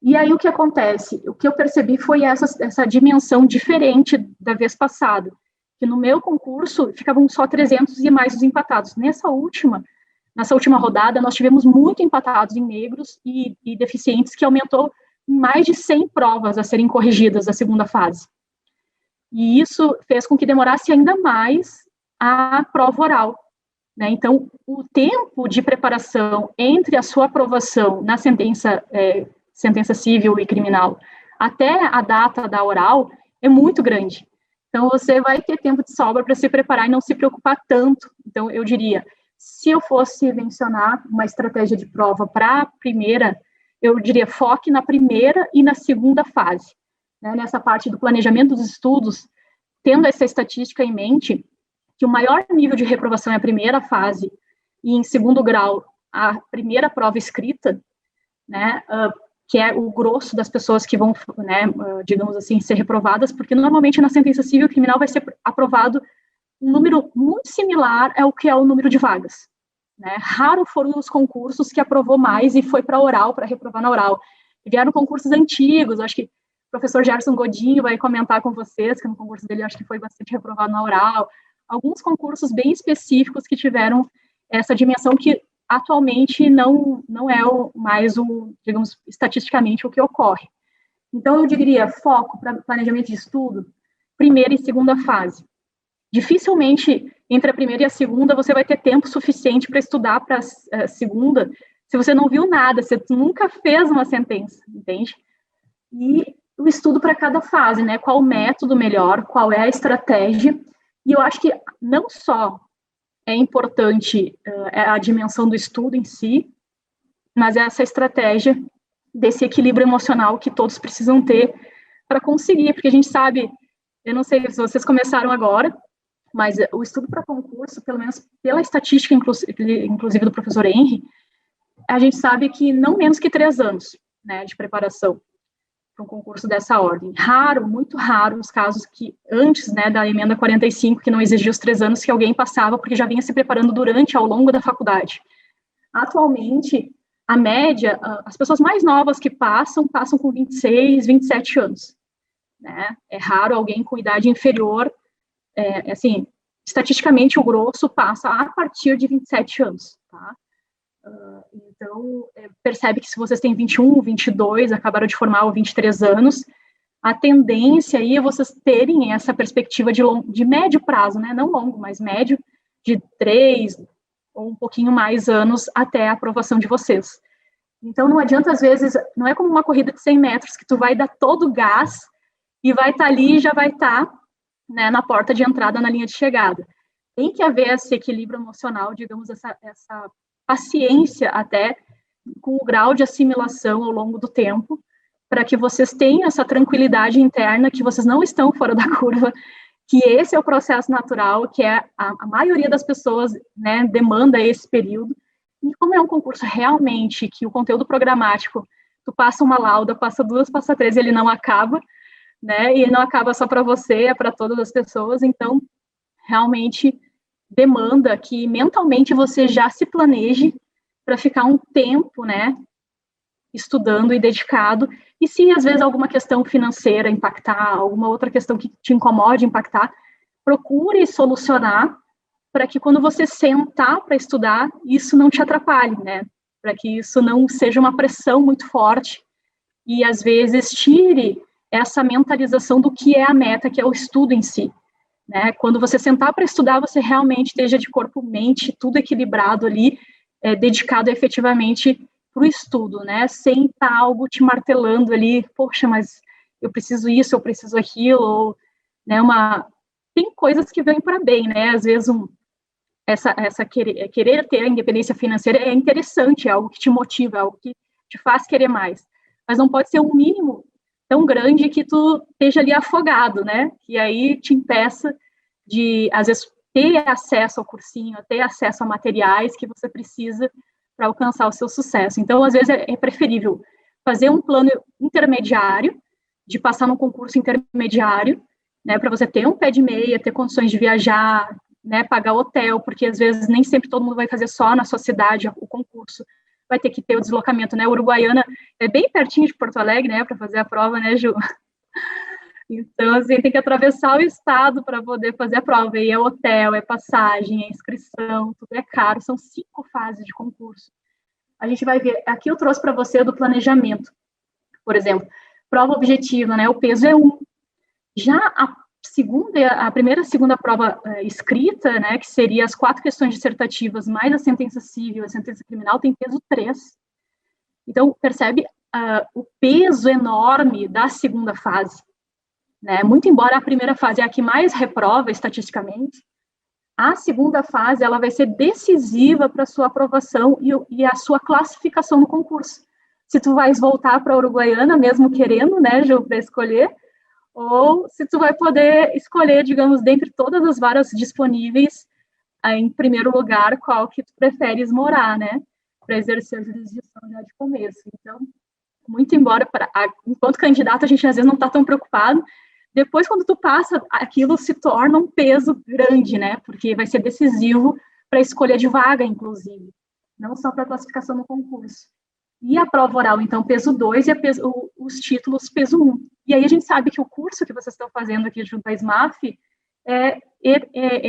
E aí o que acontece? O que eu percebi foi essa dimensão diferente da vez passada, que no meu concurso ficavam só 300 e mais os empatados. Nessa última rodada, nós tivemos muito empatados em negros e deficientes, que aumentou mais de 100 provas a serem corrigidas da segunda fase. E isso fez com que demorasse ainda mais a prova oral, né? Então, o tempo de preparação entre a sua aprovação na sentença civil e criminal até a data da oral é muito grande. Então, você vai ter tempo de sobra para se preparar e não se preocupar tanto. Então, eu diria, se eu fosse mencionar uma estratégia de prova para a primeira, eu diria, foque na primeira e na segunda fase, né? Nessa parte do planejamento dos estudos, tendo essa estatística em mente, que o maior nível de reprovação é a primeira fase, e em segundo grau, a primeira prova escrita, né, que é o grosso das pessoas que vão, né, digamos assim, ser reprovadas, porque normalmente na sentença civil e criminal vai ser aprovado um número muito similar ao que é o número de vagas, né? Raro foram os concursos que aprovou mais e foi para oral, para reprovar na oral. E vieram concursos antigos, acho que o professor Gerson Godinho vai comentar com vocês, que no concurso dele acho que foi bastante reprovado na oral. Alguns concursos bem específicos que tiveram essa dimensão que atualmente não é mais digamos, estatisticamente o que ocorre. Então, eu diria, foco para planejamento de estudo, primeira e segunda fase. Dificilmente, entre a primeira e a segunda, você vai ter tempo suficiente para estudar para a segunda, se você não viu nada, você nunca fez uma sentença, entende? E o estudo para cada fase, né? Qual o método melhor, qual é a estratégia. E eu acho que não só é importante a dimensão do estudo em si, mas essa estratégia desse equilíbrio emocional que todos precisam ter para conseguir, porque a gente sabe, eu não sei se vocês começaram agora, mas o estudo para concurso, pelo menos pela estatística, inclusive do professor Henry, a gente sabe que não menos que 3 anos, né, de preparação para um concurso dessa ordem. Raro, muito raro, os casos que antes, né, da emenda 45, que não exigia os 3 anos, que alguém passava porque já vinha se preparando ao longo da faculdade. Atualmente, a média, as pessoas mais novas que passam com 26, 27 anos, né? É raro alguém com idade inferior, assim, estatisticamente o grosso passa a partir de 27 anos, tá? Então, percebe que se vocês têm 21, 22, acabaram de formar ou 23 anos, a tendência aí é vocês terem essa perspectiva de médio prazo, né? Não longo, mas médio, de 3 ou um pouquinho mais anos até a aprovação de vocês. Então, não adianta, às vezes, não é como uma corrida de 100 metros, que tu vai dar todo o gás e vai estar ali e já vai estar, né, na porta de entrada, na linha de chegada. Tem que haver esse equilíbrio emocional, digamos, essa paciência até com o grau de assimilação ao longo do tempo, para que vocês tenham essa tranquilidade interna, que vocês não estão fora da curva, que esse é o processo natural, que a maioria das pessoas, né, demanda esse período. E como é um concurso realmente que o conteúdo programático, tu passa uma lauda, passa 2, passa 3, ele não acaba, né, e não acaba só para você, é para todas as pessoas, então, realmente demanda que mentalmente você já se planeje para ficar um tempo, né, estudando e dedicado, e se às vezes alguma questão financeira impactar, alguma outra questão que te incomode impactar, procure solucionar para que quando você sentar para estudar, isso não te atrapalhe, né, para que isso não seja uma pressão muito forte e às vezes tire essa mentalização do que é a meta, que é o estudo em si. Né? Quando você sentar para estudar, você realmente esteja de corpo, mente, tudo equilibrado ali, dedicado efetivamente para o estudo, né? Sem estar algo te martelando ali, poxa, mas eu preciso isso, eu preciso aquilo, ou, né, tem coisas que vêm para bem, né? Às vezes querer ter a independência financeira é interessante, é algo que te motiva, é algo que te faz querer mais, mas não pode ser um mínimo tão grande que tu esteja ali afogado, né? E aí te impeça de, às vezes, ter acesso ao cursinho, ter acesso a materiais que você precisa para alcançar o seu sucesso. Então, às vezes, é preferível fazer um plano intermediário, de passar num concurso intermediário, né, para você ter um pé de meia, ter condições de viajar, né, pagar hotel, porque às vezes nem sempre todo mundo vai fazer só na sua cidade o concurso, vai ter que ter o deslocamento, né, Uruguaiana é bem pertinho de Porto Alegre, né, para fazer a prova, né, Ju? Então, assim, tem que atravessar o estado para poder fazer a prova, e é hotel, é passagem, é inscrição, tudo é caro, são 5 fases de concurso. A gente vai ver, aqui eu trouxe para você do planejamento, por exemplo, prova objetiva, né, o peso é 1. Já a primeira e segunda prova escrita, né, que seria as 4 questões dissertativas, mais a sentença civil, a sentença criminal, tem peso 3. Então, percebe o peso enorme da segunda fase, né? Muito embora a primeira fase é a que mais reprova estatisticamente, a segunda fase ela vai ser decisiva para a sua aprovação e a sua classificação no concurso. Se tu vais voltar para a Uruguaiana, mesmo querendo, né, Ju, para escolher, ou se tu vai poder escolher, digamos, dentre todas as varas disponíveis, em primeiro lugar, qual que tu preferes morar, né, para exercer a jurisdição já de começo. Então, muito embora, enquanto candidato, a gente às vezes não está tão preocupado, depois, quando tu passa, aquilo se torna um peso grande, né, porque vai ser decisivo para a escolha de vaga, inclusive, não só para a classificação no concurso. E a prova oral, então, peso 2 e os títulos peso 1. E aí a gente sabe que o curso que vocês estão fazendo aqui junto à SMAF é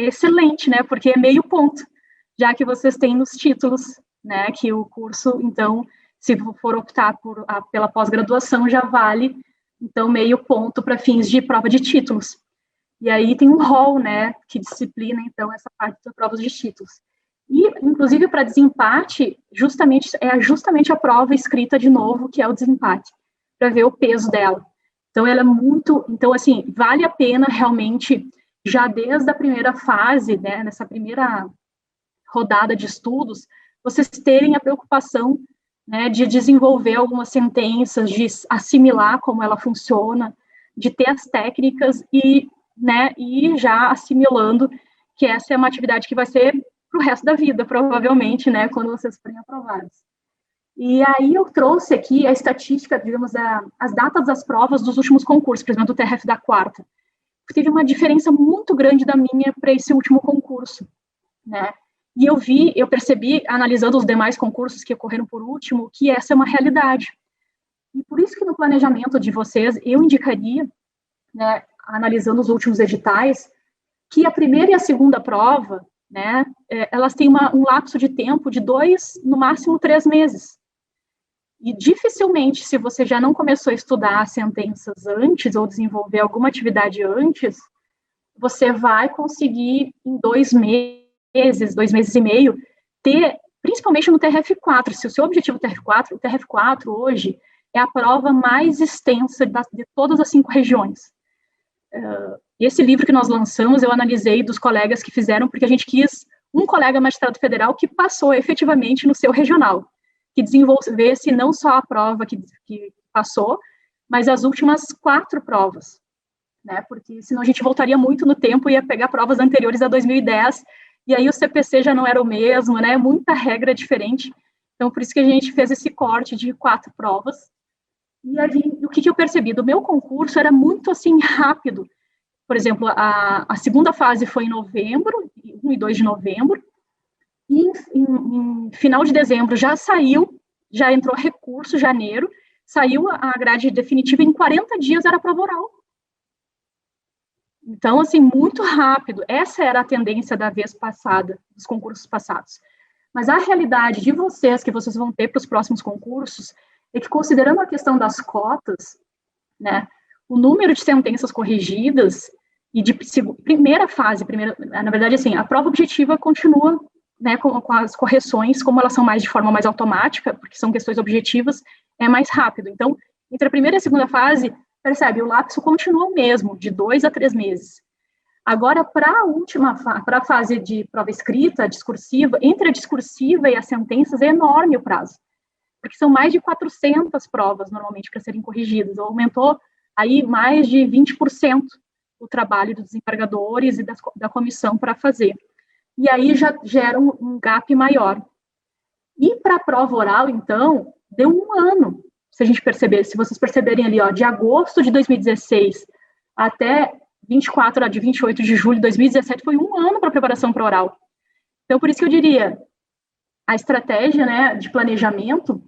excelente, né? Porque é meio ponto, já que vocês têm nos títulos, né? Que o curso, então, se for optar pela pós-graduação, já vale, então, meio ponto para fins de prova de títulos. E aí tem um rol, né? Que disciplina, então, essa parte das provas de títulos. E, inclusive, para desempate, justamente a prova escrita de novo, que é o desempate, para ver o peso dela. Então, ela é muito... Então, assim, vale a pena, realmente, já desde a primeira fase, né, nessa primeira rodada de estudos, vocês terem a preocupação, né, de desenvolver algumas sentenças, de assimilar como ela funciona, de ter as técnicas e, né, ir já assimilando que essa é uma atividade que vai ser para o resto da vida, provavelmente, né, quando vocês forem aprovados. E aí eu trouxe aqui a estatística, digamos, as datas das provas dos últimos concursos, por exemplo, do TRF da quarta. Teve uma diferença muito grande da minha para esse último concurso, né? E eu percebi, analisando os demais concursos que ocorreram por último, que essa é uma realidade. E por isso que no planejamento de vocês, eu indicaria, né, analisando os últimos editais, que a primeira e a segunda prova, né, elas têm um lapso de tempo de 2, no máximo 3 meses. E dificilmente, se você já não começou a estudar sentenças antes, ou desenvolver alguma atividade antes, você vai conseguir, em 2 meses, 2 meses e meio, ter, principalmente no TRF4, se o seu objetivo é o TRF4 hoje é a prova mais extensa de todas as 5 regiões. Esse livro que nós lançamos, eu analisei dos colegas que fizeram, porque a gente quis um colega magistrado federal que passou efetivamente no seu regional, que desenvolvesse não só a prova que passou, mas as últimas 4 provas, né? Porque senão a gente voltaria muito no tempo e ia pegar provas anteriores a 2010, e aí o CPC já não era o mesmo, né? Muita regra diferente. Então, por isso que a gente fez esse corte de 4 provas. E aí, o que eu percebi? Do meu concurso era muito, assim, rápido. Por exemplo, a segunda fase foi em novembro, 1 e 2 de novembro, e em final de dezembro já entrou recurso, janeiro, saiu a grade definitiva, em 40 dias era prova oral. Então, assim, muito rápido. Essa era a tendência da vez passada, dos concursos passados. Mas a realidade de vocês, que vocês vão ter para os próximos concursos, é que, considerando a questão das cotas, né, o número de sentenças corrigidas e de primeira fase, na verdade, assim, a prova objetiva continua, né, com as correções, como elas são mais de forma mais automática, porque são questões objetivas, é mais rápido. Então, entre a primeira e a segunda fase, percebe, o lapso continua o mesmo, de 2 a 3 meses. Agora, para a fase de prova escrita, discursiva, entre a discursiva e as sentenças, é enorme o prazo, porque são mais de 400 provas, normalmente, para serem corrigidas, ou aumentou aí mais de 20% o trabalho dos desembargadores e da comissão para fazer. E aí já gera um gap maior. E para a prova oral, então, deu um ano, se a gente perceber, se vocês perceberem ali, ó, de agosto de 2016 até 28 de julho de 2017, foi um ano para a preparação para oral. Então, por isso que eu diria, a estratégia, né, de planejamento,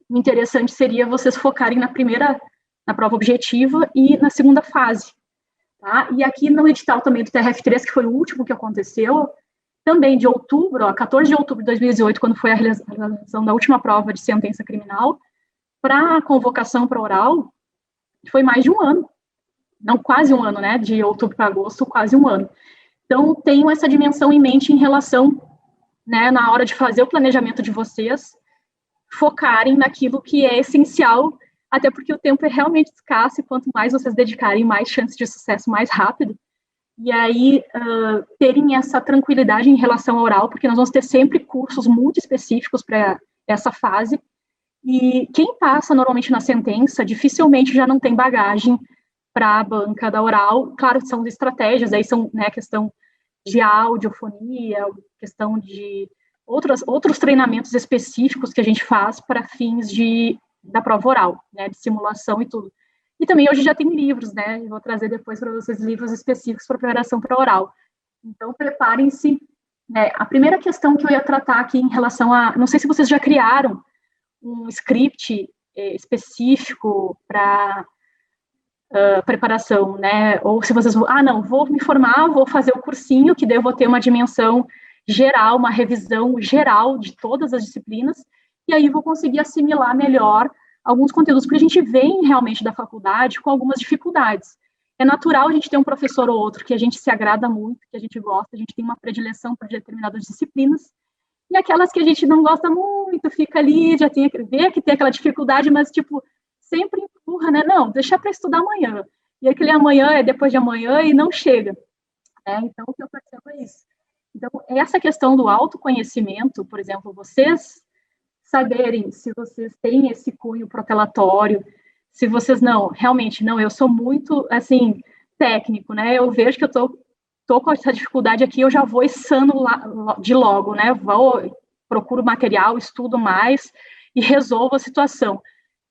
o interessante seria vocês focarem na prova objetiva e na segunda fase. Tá? E aqui no edital também do TRF3, que foi o último que aconteceu, também de outubro, 14 de outubro de 2018, quando foi a realização da última prova de sentença criminal, para a convocação para oral, foi mais de um ano. Não, quase um ano, né? De outubro para agosto, quase um ano. Então, tenham essa dimensão em mente em relação, né, na hora de fazer o planejamento de vocês, focarem naquilo que é essencial, até porque o tempo é realmente escasso e quanto mais vocês dedicarem, mais chances de sucesso mais rápido. E aí, terem essa tranquilidade em relação ao oral, porque nós vamos ter sempre cursos muito específicos para essa fase, e quem passa normalmente na sentença, dificilmente já não tem bagagem para a banca da oral. Claro, são estratégias, aí são, né, questão de audiofonia, questão de outros treinamentos específicos que a gente faz para fins da prova oral, né, de simulação e tudo. E também hoje já tem livros, né? Eu vou trazer depois para vocês livros específicos para preparação para oral. Então, preparem-se. Né? A primeira questão que eu ia tratar aqui em relação a... Não sei se vocês já criaram um script específico para preparação, né? Ou se vocês vão... não, vou me formar, vou fazer o cursinho, que daí eu vou ter uma dimensão geral, uma revisão geral de todas as disciplinas, e aí vou conseguir assimilar melhor alguns conteúdos, porque a gente vem realmente da faculdade com algumas dificuldades. É natural a gente ter um professor ou outro que a gente se agrada muito, que a gente gosta, a gente tem uma predileção por determinadas disciplinas, e aquelas que a gente não gosta muito, fica ali, já vê que tem aquela dificuldade, mas, tipo, sempre empurra, né? Não, deixa para estudar amanhã. E aquele amanhã é depois de amanhã e não chega. Né? Então, o que eu percebo é isso. Então, essa questão do autoconhecimento, por exemplo, vocês saberem se vocês têm esse cunho protelatório, se vocês realmente não, eu sou muito, assim, técnico, né, eu vejo que eu tô com essa dificuldade aqui, eu já vou içando de logo, né, procuro material, estudo mais e resolvo a situação.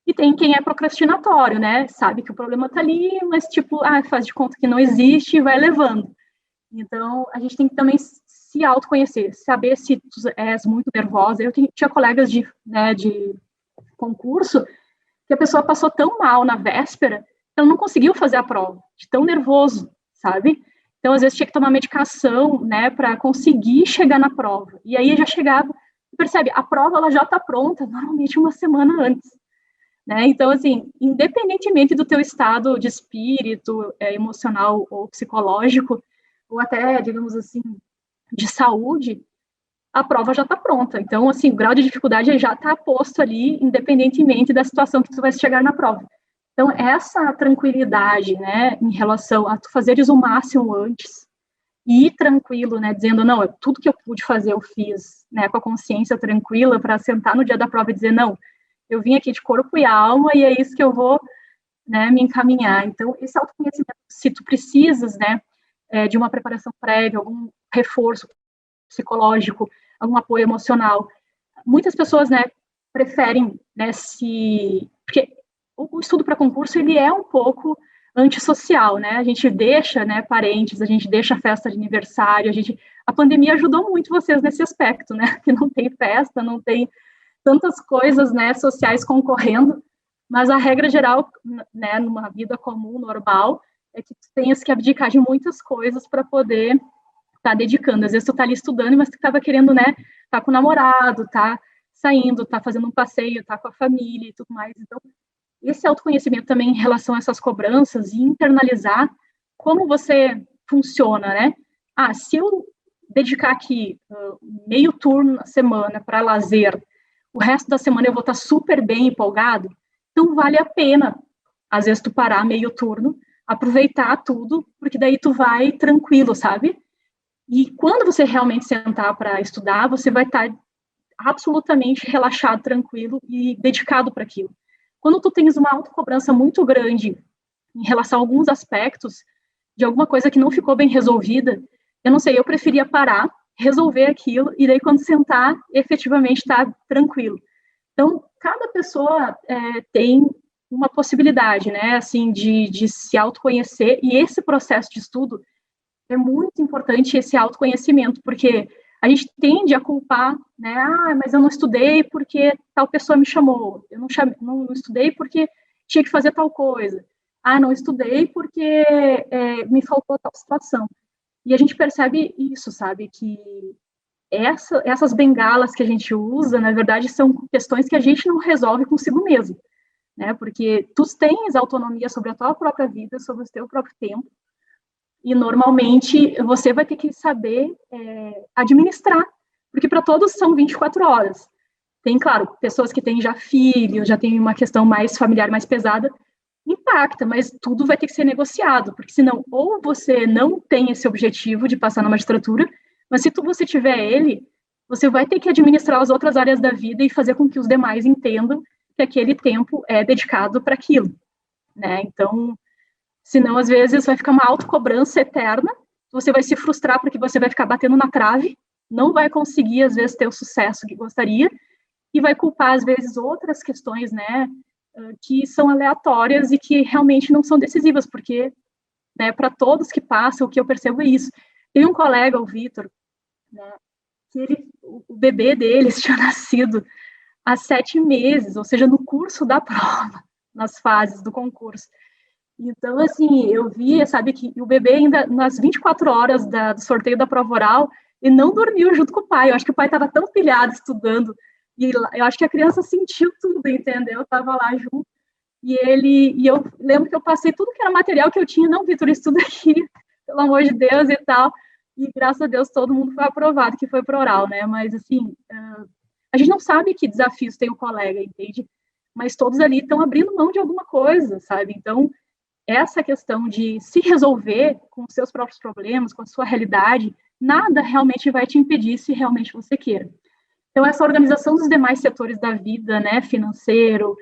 E tem quem é procrastinatório, né, sabe que o problema tá ali, mas tipo, faz de conta que não existe e vai levando. Então, a gente tem que também se autoconhecer, saber se tu és muito nervosa. Eu tinha colegas de concurso que a pessoa passou tão mal na véspera que ela não conseguiu fazer a prova, de tão nervoso, sabe? Então, às vezes, tinha que tomar medicação, né, para conseguir chegar na prova. E aí já chegava, percebe, a prova ela já está pronta, normalmente uma semana antes. Né? Então, assim, independentemente do teu estado de espírito, emocional ou psicológico, ou até, digamos assim, de saúde, a prova já está pronta. Então, assim, o grau de dificuldade já está posto ali, independentemente da situação que tu vai chegar na prova. Então, essa tranquilidade, né, em relação a tu fazeres o máximo antes, e ir tranquilo, né, dizendo, não, tudo que eu pude fazer eu fiz, né, com a consciência tranquila, para sentar no dia da prova e dizer, não, eu vim aqui de corpo e alma, e é isso que eu vou, né, me encaminhar. Então, esse autoconhecimento, se tu precisas, né, de uma preparação prévia, algum reforço psicológico, algum apoio emocional. Muitas pessoas, né, preferem, né, porque o estudo para concurso, ele é um pouco antissocial, né, a gente deixa, né, parentes, a gente deixa festa de aniversário, a pandemia ajudou muito vocês nesse aspecto, né, que não tem festa, não tem tantas coisas, né, sociais concorrendo, mas a regra geral, né, numa vida comum, normal, é que tu tenhas que abdicar de muitas coisas para poder estar dedicando. Às vezes tu tá ali estudando, mas tu estava querendo, né, tá com o namorado, tá saindo, tá fazendo um passeio, tá com a família e tudo mais. Então, esse autoconhecimento também em relação a essas cobranças e internalizar como você funciona, né? Se eu dedicar aqui meio turno na semana para lazer, o resto da semana eu vou estar super bem empolgado, então vale a pena, às vezes, tu parar meio turno, aproveitar tudo, porque daí tu vai tranquilo, sabe? E quando você realmente sentar para estudar, você vai estar absolutamente relaxado, tranquilo e dedicado para aquilo. Quando tu tens uma autocobrança muito grande em relação a alguns aspectos de alguma coisa que não ficou bem resolvida, eu não sei, eu preferia parar, resolver aquilo, e daí quando sentar, efetivamente tá tranquilo. Então, cada pessoa tem uma possibilidade, né, assim, de se autoconhecer, e esse processo de estudo é muito importante, esse autoconhecimento, porque a gente tende a culpar, né, mas eu não estudei porque tal pessoa me chamou, eu não estudei porque tinha que fazer tal coisa, não estudei porque me faltou tal situação. E a gente percebe isso, sabe, que essas bengalas que a gente usa, na verdade, são questões que a gente não resolve consigo mesmo, né, porque tu tens autonomia sobre a tua própria vida, sobre o teu próprio tempo, e normalmente você vai ter que saber administrar, porque para todos são 24 horas. Tem, claro, pessoas que têm já filhos, já tem uma questão mais familiar, mais pesada, impacta, mas tudo vai ter que ser negociado, porque senão, ou você não tem esse objetivo de passar na magistratura, mas se você tiver ele, você vai ter que administrar as outras áreas da vida e fazer com que os demais entendam que aquele tempo é dedicado para aquilo, né? Então, senão, às vezes, vai ficar uma autocobrança eterna, você vai se frustrar porque você vai ficar batendo na trave, não vai conseguir, às vezes, ter o sucesso que gostaria, e vai culpar, às vezes, outras questões, né, que são aleatórias e que realmente não são decisivas, porque, né, para todos que passam, o que eu percebo é isso. Tem um colega, o Vitor, né, que o bebê deles tinha nascido há 7 meses, ou seja, no curso da prova, nas fases do concurso. Então, assim, eu vi, sabe, que o bebê ainda, nas 24 horas do sorteio da prova oral, ele não dormiu junto com o pai. Eu acho que o pai estava tão pilhado estudando, e eu acho que a criança sentiu tudo, entendeu? Eu estava lá junto, e eu lembro que eu passei tudo que era material que eu tinha. Não, Vitor, estuda aqui, pelo amor de Deus e tal. E graças a Deus todo mundo foi aprovado, que foi pro oral, né? Mas, assim, a gente não sabe que desafios tem o colega, entende? Mas todos ali estão abrindo mão de alguma coisa, sabe? Então, essa questão de se resolver com os seus próprios problemas, com a sua realidade, nada realmente vai te impedir se realmente você queira. Então, essa organização dos demais setores da vida, né, financeiro,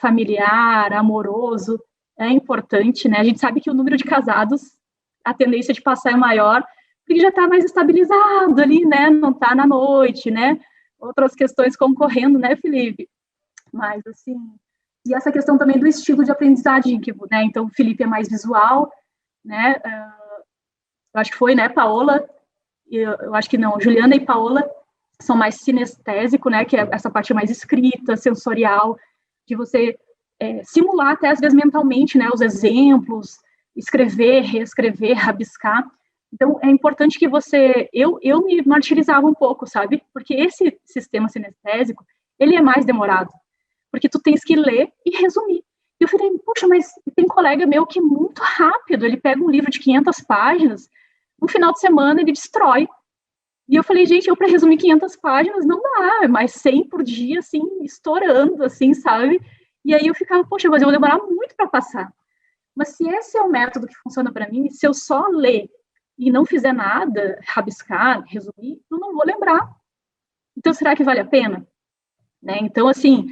familiar, amoroso, é importante, né? A gente sabe que o número de casados, a tendência de passar é maior, porque já está mais estabilizado ali, né? Não está na noite, né? Outras questões concorrendo, né, Felipe? Mas, assim... E essa questão também do estilo de aprendizagem, né? Então, o Felipe é mais visual, né? Eu acho que foi, né, Paola? Eu acho que não, Juliana e Paola são mais sinestésico, né? Que é essa parte mais escrita, sensorial, de você simular até às vezes mentalmente, né? Os exemplos, escrever, reescrever, rabiscar. Então, é importante que você... Eu me martirizava um pouco, sabe? Porque esse sistema sinestésico, ele é mais demorado, porque tu tens que ler e resumir. E eu falei, poxa, mas tem colega meu que é muito rápido, ele pega um livro de 500 páginas, no final de semana ele destrói. E eu falei, gente, eu para resumir 500 páginas não dá, é mais 100 por dia, assim, estourando, assim, sabe? E aí eu ficava, poxa, mas eu vou demorar muito para passar. Mas se esse é o método que funciona para mim, se eu só ler e não fizer nada, rabiscar, resumir, eu não vou lembrar. Então, será que vale a pena? Né? Então, assim...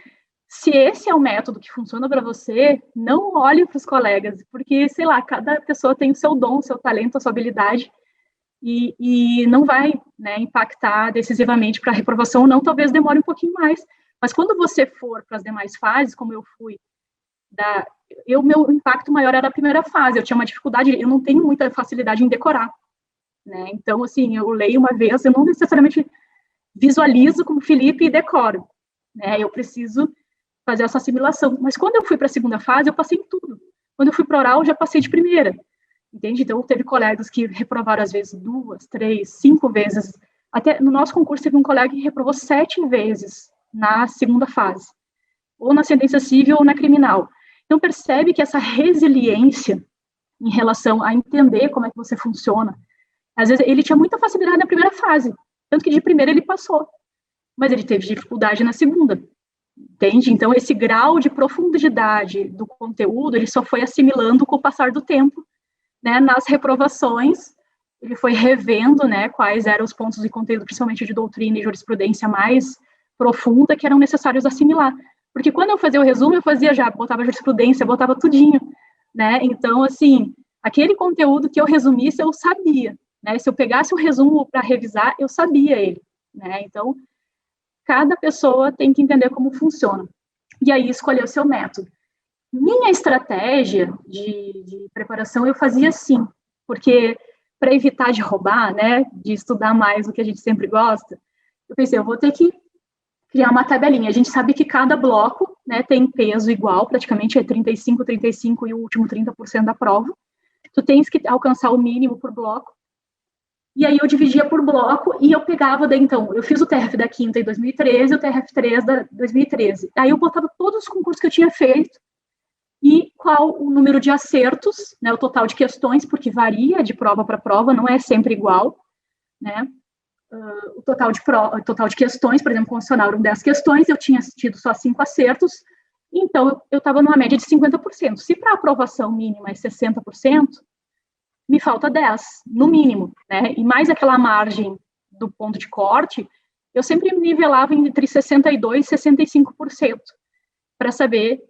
Se esse é o método que funciona para você, não olhe para os colegas, porque, sei lá, cada pessoa tem o seu dom, o seu talento, a sua habilidade, e não vai, né, impactar decisivamente para a reprovação ou não, talvez demore um pouquinho mais. Mas quando você for para as demais fases, como eu fui, meu impacto maior era a primeira fase, eu tinha uma dificuldade, eu não tenho muita facilidade em decorar, né? Então, assim, eu leio uma vez, eu não necessariamente visualizo como Felipe e decoro, né? Eu preciso fazer essa assimilação. Mas quando eu fui para a segunda fase, eu passei em tudo. Quando eu fui para oral, eu já passei de primeira. Entende? Então, teve colegas que reprovaram, às vezes, 2, 3, 5 vezes. Até no nosso concurso, teve um colega que reprovou 7 vezes na segunda fase. Ou na sentença civil ou na criminal. Então, percebe que essa resiliência em relação a entender como é que você funciona, às vezes, ele tinha muita facilidade na primeira fase. Tanto que de primeira ele passou. Mas ele teve dificuldade na segunda. Entende? Então, esse grau de profundidade do conteúdo, ele só foi assimilando com o passar do tempo, né? Nas reprovações, ele foi revendo, né, quais eram os pontos de conteúdo, principalmente de doutrina e jurisprudência mais profunda, que eram necessários assimilar. Porque quando eu fazia o resumo, eu fazia já, botava jurisprudência, botava tudinho. né? Então, assim, aquele conteúdo que eu resumisse, eu sabia, né? Se eu pegasse um resumo para revisar, eu sabia ele, né? Então, cada pessoa tem que entender como funciona. E aí, escolher o seu método. Minha estratégia de preparação, eu fazia assim, porque para evitar de roubar, né, de estudar mais o que a gente sempre gosta, eu pensei, eu vou ter que criar uma tabelinha. A gente sabe que cada bloco, né, tem peso igual, praticamente é 35, 35 e o último 30% da prova. Tu tens que alcançar o mínimo por bloco. E aí eu dividia por bloco e eu pegava, daí, então, eu fiz o TRF da quinta em 2013 e o TRF3 da 2013. Aí eu botava todos os concursos que eu tinha feito e qual o número de acertos, né, o total de questões, porque varia de prova para prova, não é sempre igual, né? O total de questões, por exemplo, constitucional eram 10 questões, eu tinha tido só 5 acertos, então eu estava numa média de 50%. Se para aprovação mínima é 60%, me falta 10, no mínimo, né? E mais aquela margem do ponto de corte, eu sempre nivelava entre 62% e 65%, para saber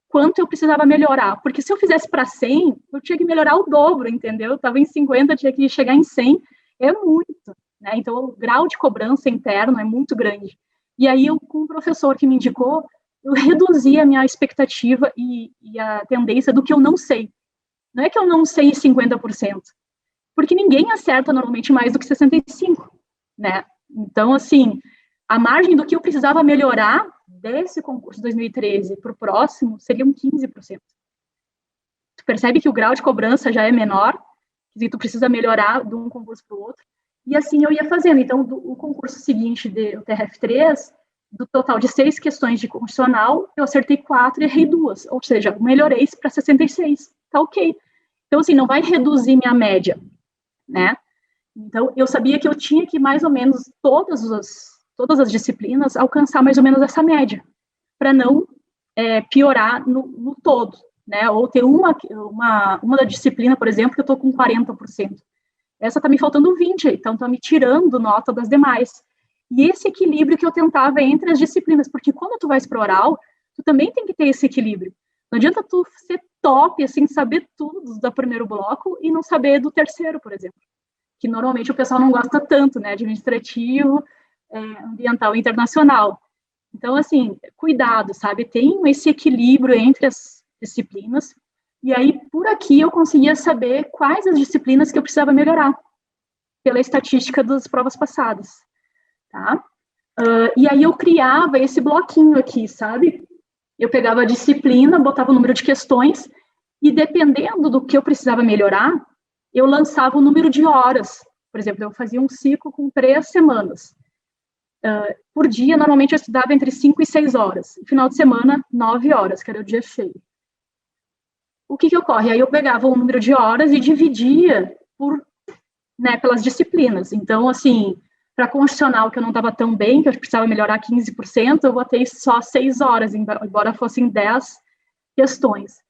quanto eu precisava melhorar. Porque se eu fizesse para 100, eu tinha que melhorar o dobro, entendeu? Eu estava em 50, tinha que chegar em 100, é muito, né? Então, o grau de cobrança interno é muito grande. E aí, com o professor que me indicou, eu reduzi a minha expectativa e a tendência do que eu não sei. Não é que eu não sei 50%, porque ninguém acerta normalmente mais do que 65%, né? Então, assim, a margem do que eu precisava melhorar desse concurso de 2013 para o próximo seriam 15%. Tu percebe que o grau de cobrança já é menor, que tu precisa melhorar de um concurso para o outro, e assim eu ia fazendo. Então, o concurso seguinte, o TRF3, do total de 6 questões de constitucional, eu acertei 4 e errei 2, ou seja, melhorei para 66, tá ok. Então, assim, não vai reduzir minha média, né? Então, eu sabia que eu tinha que, mais ou menos, todas as disciplinas, alcançar mais ou menos essa média, para não piorar no todo, né? Ou ter uma da disciplina, por exemplo, que eu estou com 40%. Essa está me faltando 20%, então está me tirando nota das demais. E esse equilíbrio que eu tentava entre as disciplinas, porque quando tu vais para o oral, tu também tem que ter esse equilíbrio. Não adianta tu ser top, assim, saber tudo do primeiro bloco e não saber do terceiro, por exemplo. Que normalmente o pessoal não gosta tanto, né? Administrativo, ambiental e internacional. Então, assim, cuidado, sabe? Tem esse equilíbrio entre as disciplinas. E aí, por aqui, eu conseguia saber quais as disciplinas que eu precisava melhorar, pela estatística das provas passadas, tá? E aí, eu criava esse bloquinho aqui, sabe? Eu pegava a disciplina, botava o número de questões, e dependendo do que eu precisava melhorar, eu lançava o número de horas. Por exemplo, eu fazia um ciclo com 3 semanas. Por dia, normalmente, eu estudava entre 5 e 6 horas. No final de semana, 9 horas, que era o dia cheio. O que ocorre? Aí eu pegava o número de horas e dividia pelas disciplinas. Então, assim, para constitucional, que eu não estava tão bem, que eu precisava melhorar 15%, eu botei só 6 horas, embora fossem 10 questões.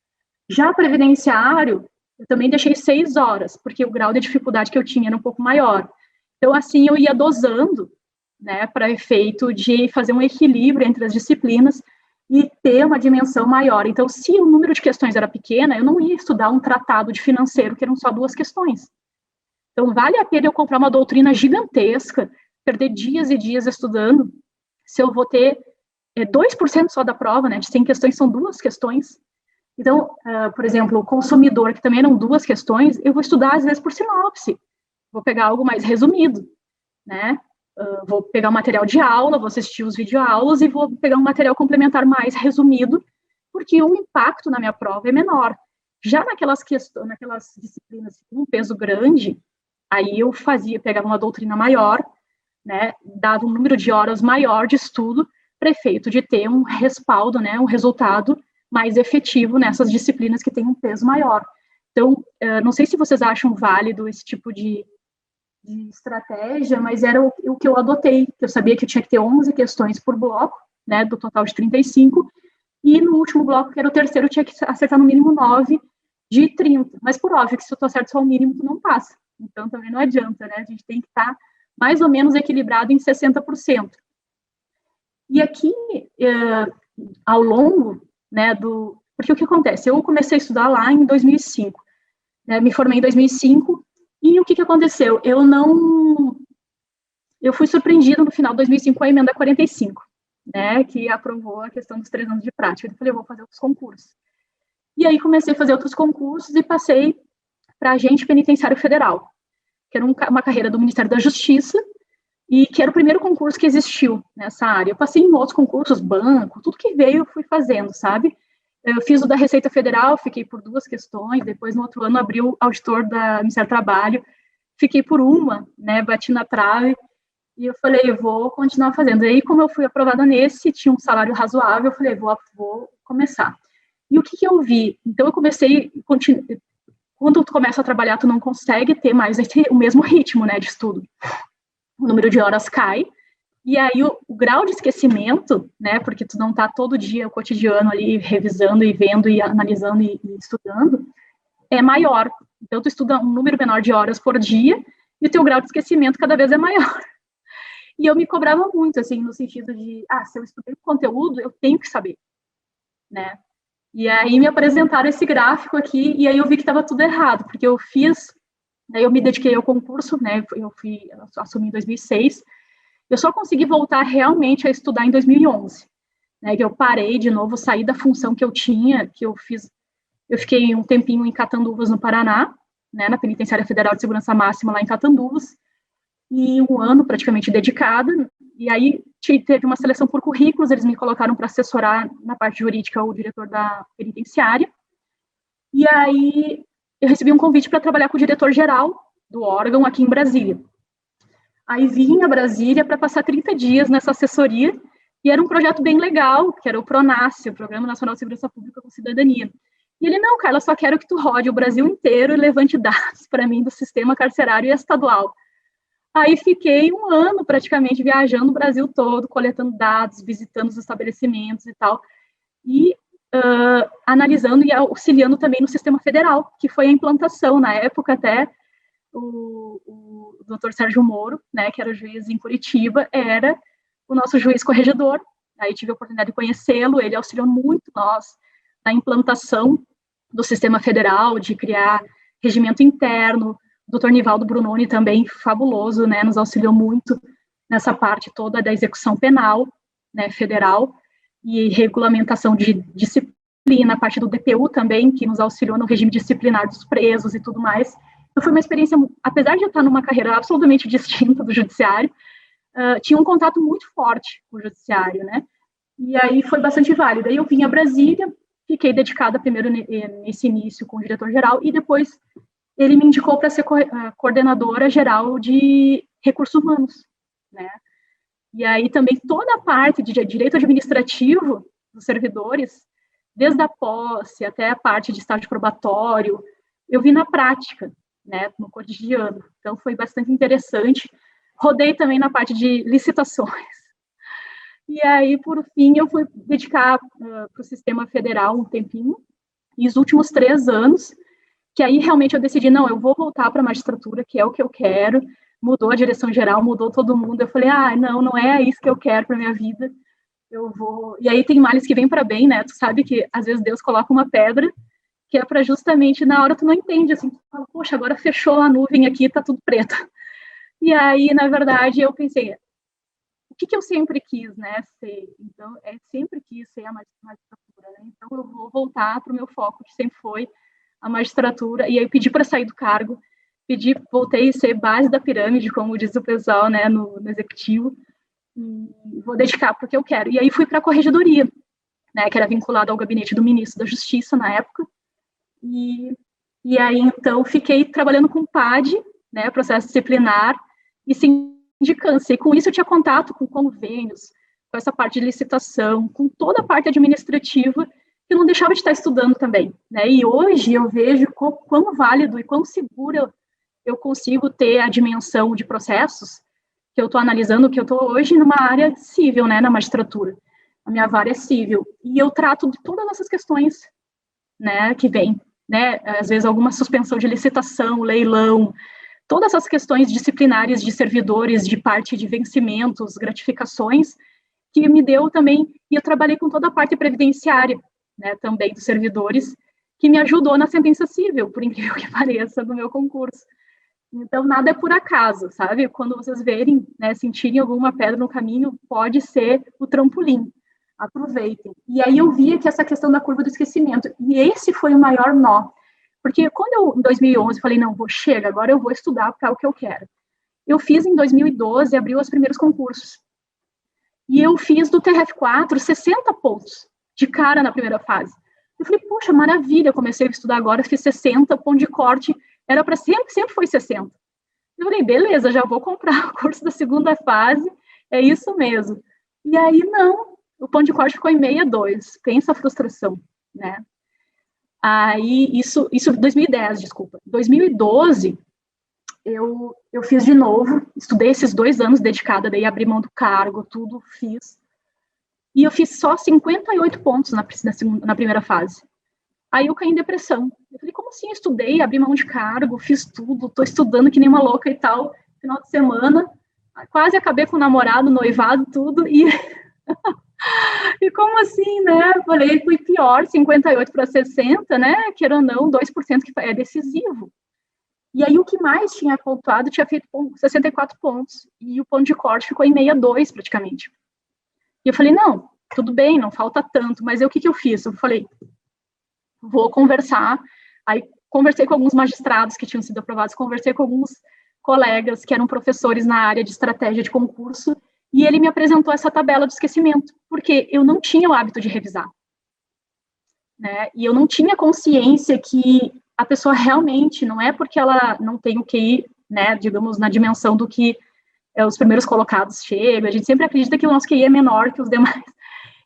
Já previdenciário, eu também deixei 6 horas, porque o grau de dificuldade que eu tinha era um pouco maior. Então, assim, eu ia dosando, né, para efeito de fazer um equilíbrio entre as disciplinas e ter uma dimensão maior. Então, se o número de questões era pequena, eu não ia estudar um tratado de financeiro, que eram só 2 questões. Então, vale a pena eu comprar uma doutrina gigantesca, perder dias e dias estudando, se eu vou ter 2% só da prova, né, de 100 questões, são 2 questões. Então, por exemplo, o consumidor, que também eram 2 questões, eu vou estudar, às vezes, por sinopse. Vou pegar algo mais resumido, né? Vou pegar um material de aula, vou assistir os videoaulas e vou pegar um material complementar mais resumido, porque o impacto na minha prova é menor. Já naquelas disciplinas com um peso grande, aí eu pegava uma doutrina maior, né, dava um número de horas maior de estudo, para efeito de ter um respaldo, né, um resultado mais efetivo nessas disciplinas que têm um peso maior. Então, não sei se vocês acham válido esse tipo de estratégia, mas era o que eu adotei. Eu sabia que eu tinha que ter 11 questões por bloco, né, do total de 35, e no último bloco, que era o terceiro, eu tinha que acertar no mínimo 9 de 30. Mas, por óbvio, que se tu acerta só o mínimo, tu não passa. Então, também não adianta, né? A gente tem que estar mais ou menos equilibrado em 60%. E aqui, ao longo, né, Porque o que acontece? Eu comecei a estudar lá em 2005, né, me formei em 2005, e o que aconteceu? Eu fui surpreendida no final de 2005 com a emenda 45, né, que aprovou a questão dos 3 anos de prática. Eu falei, eu vou fazer outros concursos. E aí comecei a fazer outros concursos e passei para agente penitenciário federal, que era uma carreira do Ministério da Justiça, e que era o primeiro concurso que existiu nessa área. Eu passei em outros concursos, banco, tudo que veio eu fui fazendo, sabe? Eu fiz o da Receita Federal, fiquei por 2 questões, depois no outro ano abri o auditor do Ministério do Trabalho, fiquei por uma, né, bati na trave, e eu falei, eu vou continuar fazendo. E aí, como eu fui aprovada nesse, tinha um salário razoável, eu falei, vou começar. E o que eu vi? Então, eu comecei, quando tu começa a trabalhar, tu não consegue ter mais o mesmo ritmo, né, de estudo. O número de horas cai, e aí o grau de esquecimento, né, porque tu não tá todo dia, o cotidiano ali, revisando e vendo e analisando e estudando, é maior. Então, tu estuda um número menor de horas por dia, e o teu grau de esquecimento cada vez é maior. E eu me cobrava muito, assim, no sentido de, se eu estudei o conteúdo, eu tenho que saber, né? E aí me apresentaram esse gráfico aqui, e aí eu vi que estava tudo errado, porque eu daí eu me dediquei ao concurso, né, eu assumi em 2006, eu só consegui voltar realmente a estudar em 2011, né, que eu parei de novo, saí da função que eu tinha, que eu fiquei um tempinho em Catanduvas, no Paraná, né, na Penitenciária Federal de Segurança Máxima, lá em Catanduvas, e um ano praticamente dedicada, e aí teve uma seleção por currículos, eles me colocaram para assessorar na parte jurídica o diretor da penitenciária, e aí eu recebi um convite para trabalhar com o diretor-geral do órgão aqui em Brasília. Aí vim a Brasília para passar 30 dias nessa assessoria, e era um projeto bem legal, que era o PRONASSE, o Programa Nacional de Segurança Pública com Cidadania. E ele, não, Carla, só quero que tu rode o Brasil inteiro e levante dados para mim do sistema carcerário e estadual. Aí fiquei um ano praticamente viajando o Brasil todo, coletando dados, visitando os estabelecimentos e tal, e analisando e auxiliando também no sistema federal, que foi a implantação, na época até, o doutor Sérgio Moro, né, que era o juiz em Curitiba, era o nosso juiz corregedor. Aí tive a oportunidade de conhecê-lo, ele auxiliou muito nós na implantação do sistema federal, de criar regimento interno. O doutor Nivaldo Brunoni também, fabuloso, né, nos auxiliou muito nessa parte toda da execução penal, né, federal, e regulamentação de disciplina, a parte do DPU também, que nos auxiliou no regime disciplinar dos presos e tudo mais. Então, foi uma experiência, apesar de eu estar numa carreira absolutamente distinta do judiciário, tinha um contato muito forte com o judiciário, né, e aí foi bastante válido. Aí eu vim a Brasília, fiquei dedicada primeiro nesse início com o diretor-geral, e depois ele me indicou para ser coordenadora geral de recursos humanos, né? E aí também toda a parte de direito administrativo dos servidores, desde a posse até a parte de estágio probatório, eu vi na prática, né, no cotidiano. Então foi bastante interessante. Rodei também na parte de licitações. E aí, por fim, eu fui dedicar para o sistema federal um tempinho, e os últimos 3 anos, que aí realmente eu decidi, não, eu vou voltar para a magistratura, que é o que eu quero. Mudou a direção geral, mudou todo mundo. Eu falei, não é isso que eu quero para minha vida. Eu vou. E aí tem males que vêm para bem, né? Tu sabe que às vezes Deus coloca uma pedra que é para justamente na hora tu não entende, assim, tu fala, poxa, agora fechou a nuvem aqui, tá tudo preto. E aí, na verdade, eu pensei, o que eu sempre quis, né, ser? Então, sempre quis ser a magistratura, né? Então eu vou voltar para o meu foco, que sempre foi a magistratura, e aí pedi para sair do cargo, voltei a ser base da pirâmide, como diz o pessoal, né, no executivo, e vou dedicar porque eu quero. E aí fui para a corregedoria, né, que era vinculada ao gabinete do ministro da Justiça na época, e aí então fiquei trabalhando com PAD, né, processo disciplinar, e sindicância, e com isso eu tinha contato com convênios, com essa parte de licitação, com toda a parte administrativa, que eu não deixava de estar estudando também, né, e hoje eu vejo quão válido e quão seguro eu consigo ter a dimensão de processos que eu estou analisando, que eu estou hoje numa área civil, né, na magistratura, a minha vara é civil, e eu trato de todas essas questões, né, que vêm, né, às vezes alguma suspensão de licitação, leilão, todas essas questões disciplinares de servidores, de parte de vencimentos, gratificações, que me deu também, e eu trabalhei com toda a parte previdenciária, né, também dos servidores, que me ajudou na sentença civil, por incrível que pareça, no meu concurso. Então, nada é por acaso, sabe? Quando vocês verem, né, sentirem alguma pedra no caminho, pode ser o trampolim. Aproveitem. E aí eu via que essa questão da curva do esquecimento, e esse foi o maior nó. Porque quando eu, em 2011, falei, não, chega, agora eu vou estudar para o que eu quero. Eu fiz em 2012, abriu os primeiros concursos. E eu fiz do TRF4 60 pontos de cara na primeira fase. Eu falei, poxa, maravilha, eu comecei a estudar agora, fiz 60, ponto de corte, era para sempre foi 60. Eu falei, beleza, já vou comprar o curso da segunda fase, é isso mesmo. E aí, não, o ponto de corte ficou em 62, pensa a frustração, né? Aí, isso 2010, desculpa. 2012, eu fiz de novo, estudei esses 2 anos dedicada, daí abri mão do cargo, tudo fiz. E eu fiz só 58 pontos na primeira fase. Aí eu caí em depressão. Eu falei, como assim? Eu estudei, abri mão de cargo, fiz tudo, tô estudando que nem uma louca e tal. Final de semana, quase acabei com o namorado, noivado, tudo, e... e como assim, né? Falei, fui pior, 58 para 60, né? Queira ou não, 2% que é decisivo. E aí o que mais tinha pontuado tinha feito 64 pontos. E o ponto de corte ficou em 62, praticamente. E eu falei, não, tudo bem, não falta tanto. Mas aí o que eu fiz? Eu falei, vou conversar. Aí conversei com alguns magistrados que tinham sido aprovados, conversei com alguns colegas que eram professores na área de estratégia de concurso, e ele me apresentou essa tabela de esquecimento, porque eu não tinha o hábito de revisar, né? E eu não tinha consciência que a pessoa realmente, não é porque ela não tem o QI, né, digamos, na dimensão do que os primeiros colocados chegam, a gente sempre acredita que o nosso QI é menor que os demais.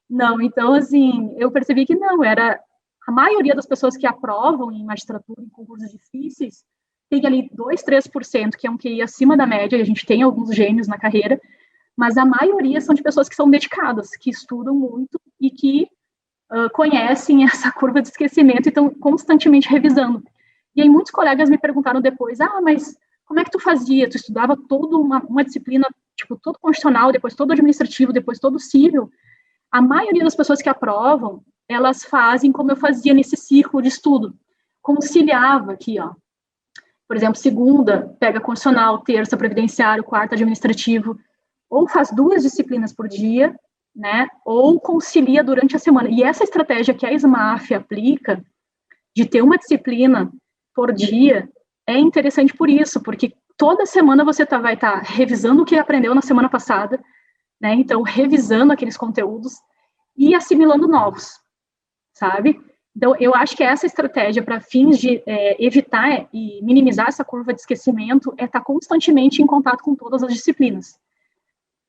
Não, então, assim, eu percebi que não, era a maioria das pessoas que aprovam em magistratura, em concursos difíceis, tem ali 2, 3%, que é um QI acima da média, e a gente tem alguns gênios na carreira, mas a maioria são de pessoas que são dedicadas, que estudam muito e que conhecem essa curva de esquecimento e estão constantemente revisando. E aí muitos colegas me perguntaram depois, mas como é que tu fazia? Tu estudava toda uma disciplina, tipo, todo constitucional, depois todo administrativo, depois todo civil. A maioria das pessoas que aprovam, elas fazem como eu fazia nesse ciclo de estudo. Conciliava aqui, ó. Por exemplo, segunda, pega constitucional, terça, previdenciário, quarta, administrativo, ou faz 2 disciplinas por dia, né, ou concilia durante a semana. E essa estratégia que a SMAF aplica, de ter uma disciplina por dia, é interessante por isso, porque toda semana você vai estar revisando o que aprendeu na semana passada, né, então revisando aqueles conteúdos e assimilando novos, sabe? Então, eu acho que essa estratégia para fins de evitar e minimizar essa curva de esquecimento é estar constantemente em contato com todas as disciplinas.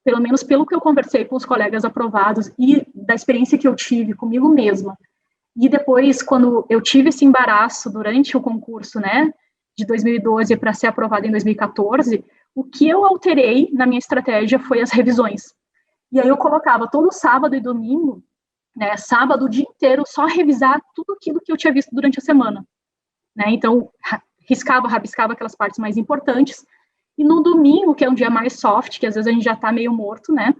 Pelo menos pelo que eu conversei com os colegas aprovados e da experiência que eu tive comigo mesma. E depois, quando eu tive esse embaraço durante o concurso, né, de 2012 para ser aprovado em 2014, o que eu alterei na minha estratégia foi as revisões. E aí eu colocava todo sábado e domingo, né, sábado o dia inteiro, só revisar tudo aquilo que eu tinha visto durante a semana. Né, então, rabiscava aquelas partes mais importantes. E no domingo, que é um dia mais soft, que às vezes a gente já tá meio morto, né?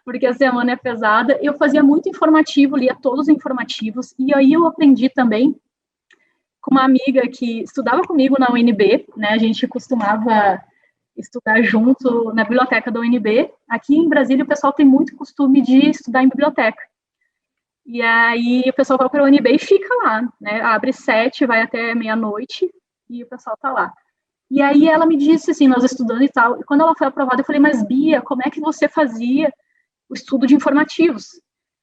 Porque a semana é pesada, eu fazia muito informativo, lia todos os informativos, e aí eu aprendi também com uma amiga que estudava comigo na UNB, né? A gente costumava estudar junto na biblioteca da UNB. Aqui em Brasília, o pessoal tem muito costume de estudar em biblioteca. E aí o pessoal vai para a UNB e fica lá, né? Abre 7, vai até meia-noite, e o pessoal tá lá. E aí ela me disse, assim, nós estudando e tal, e quando ela foi aprovada, eu falei, mas Bia, como é que você fazia o estudo de informativos?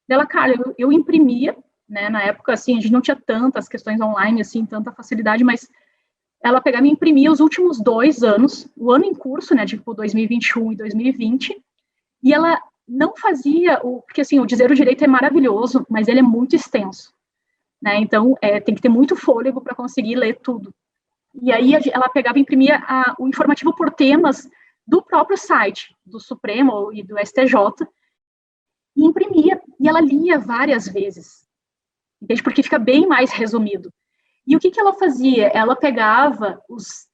Ela, cara, eu imprimia, né, na época, assim, a gente não tinha tantas questões online, assim, tanta facilidade, mas ela pegava e imprimia os últimos 2 anos, o ano em curso, né, tipo 2021 e 2020, e ela não fazia, porque assim, o Dizer o Direito é maravilhoso, mas ele é muito extenso, né, então tem que ter muito fôlego para conseguir ler tudo. E aí ela pegava e imprimia o informativo por temas do próprio site, do Supremo e do STJ, e imprimia, e ela lia várias vezes, entende? Porque fica bem mais resumido. E o que ela fazia? Ela pegava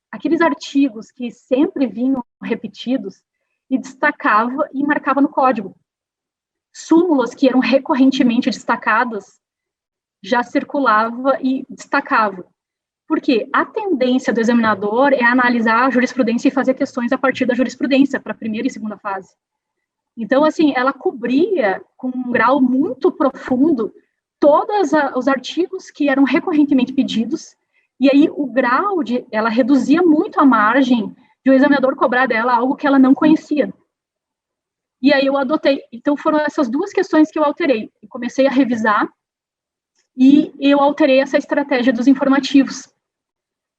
aqueles artigos que sempre vinham repetidos e destacava e marcava no código. Súmulas que eram recorrentemente destacadas já circulava e destacava. Porque a tendência do examinador é analisar a jurisprudência e fazer questões a partir da jurisprudência, para a primeira e segunda fase. Então, assim, ela cobria com um grau muito profundo todos os artigos que eram recorrentemente pedidos, e aí o grau ela reduzia muito a margem de o examinador cobrar dela algo que ela não conhecia. E aí eu adotei. Então, foram essas duas questões que eu alterei. Eu comecei a revisar e eu alterei essa estratégia dos informativos,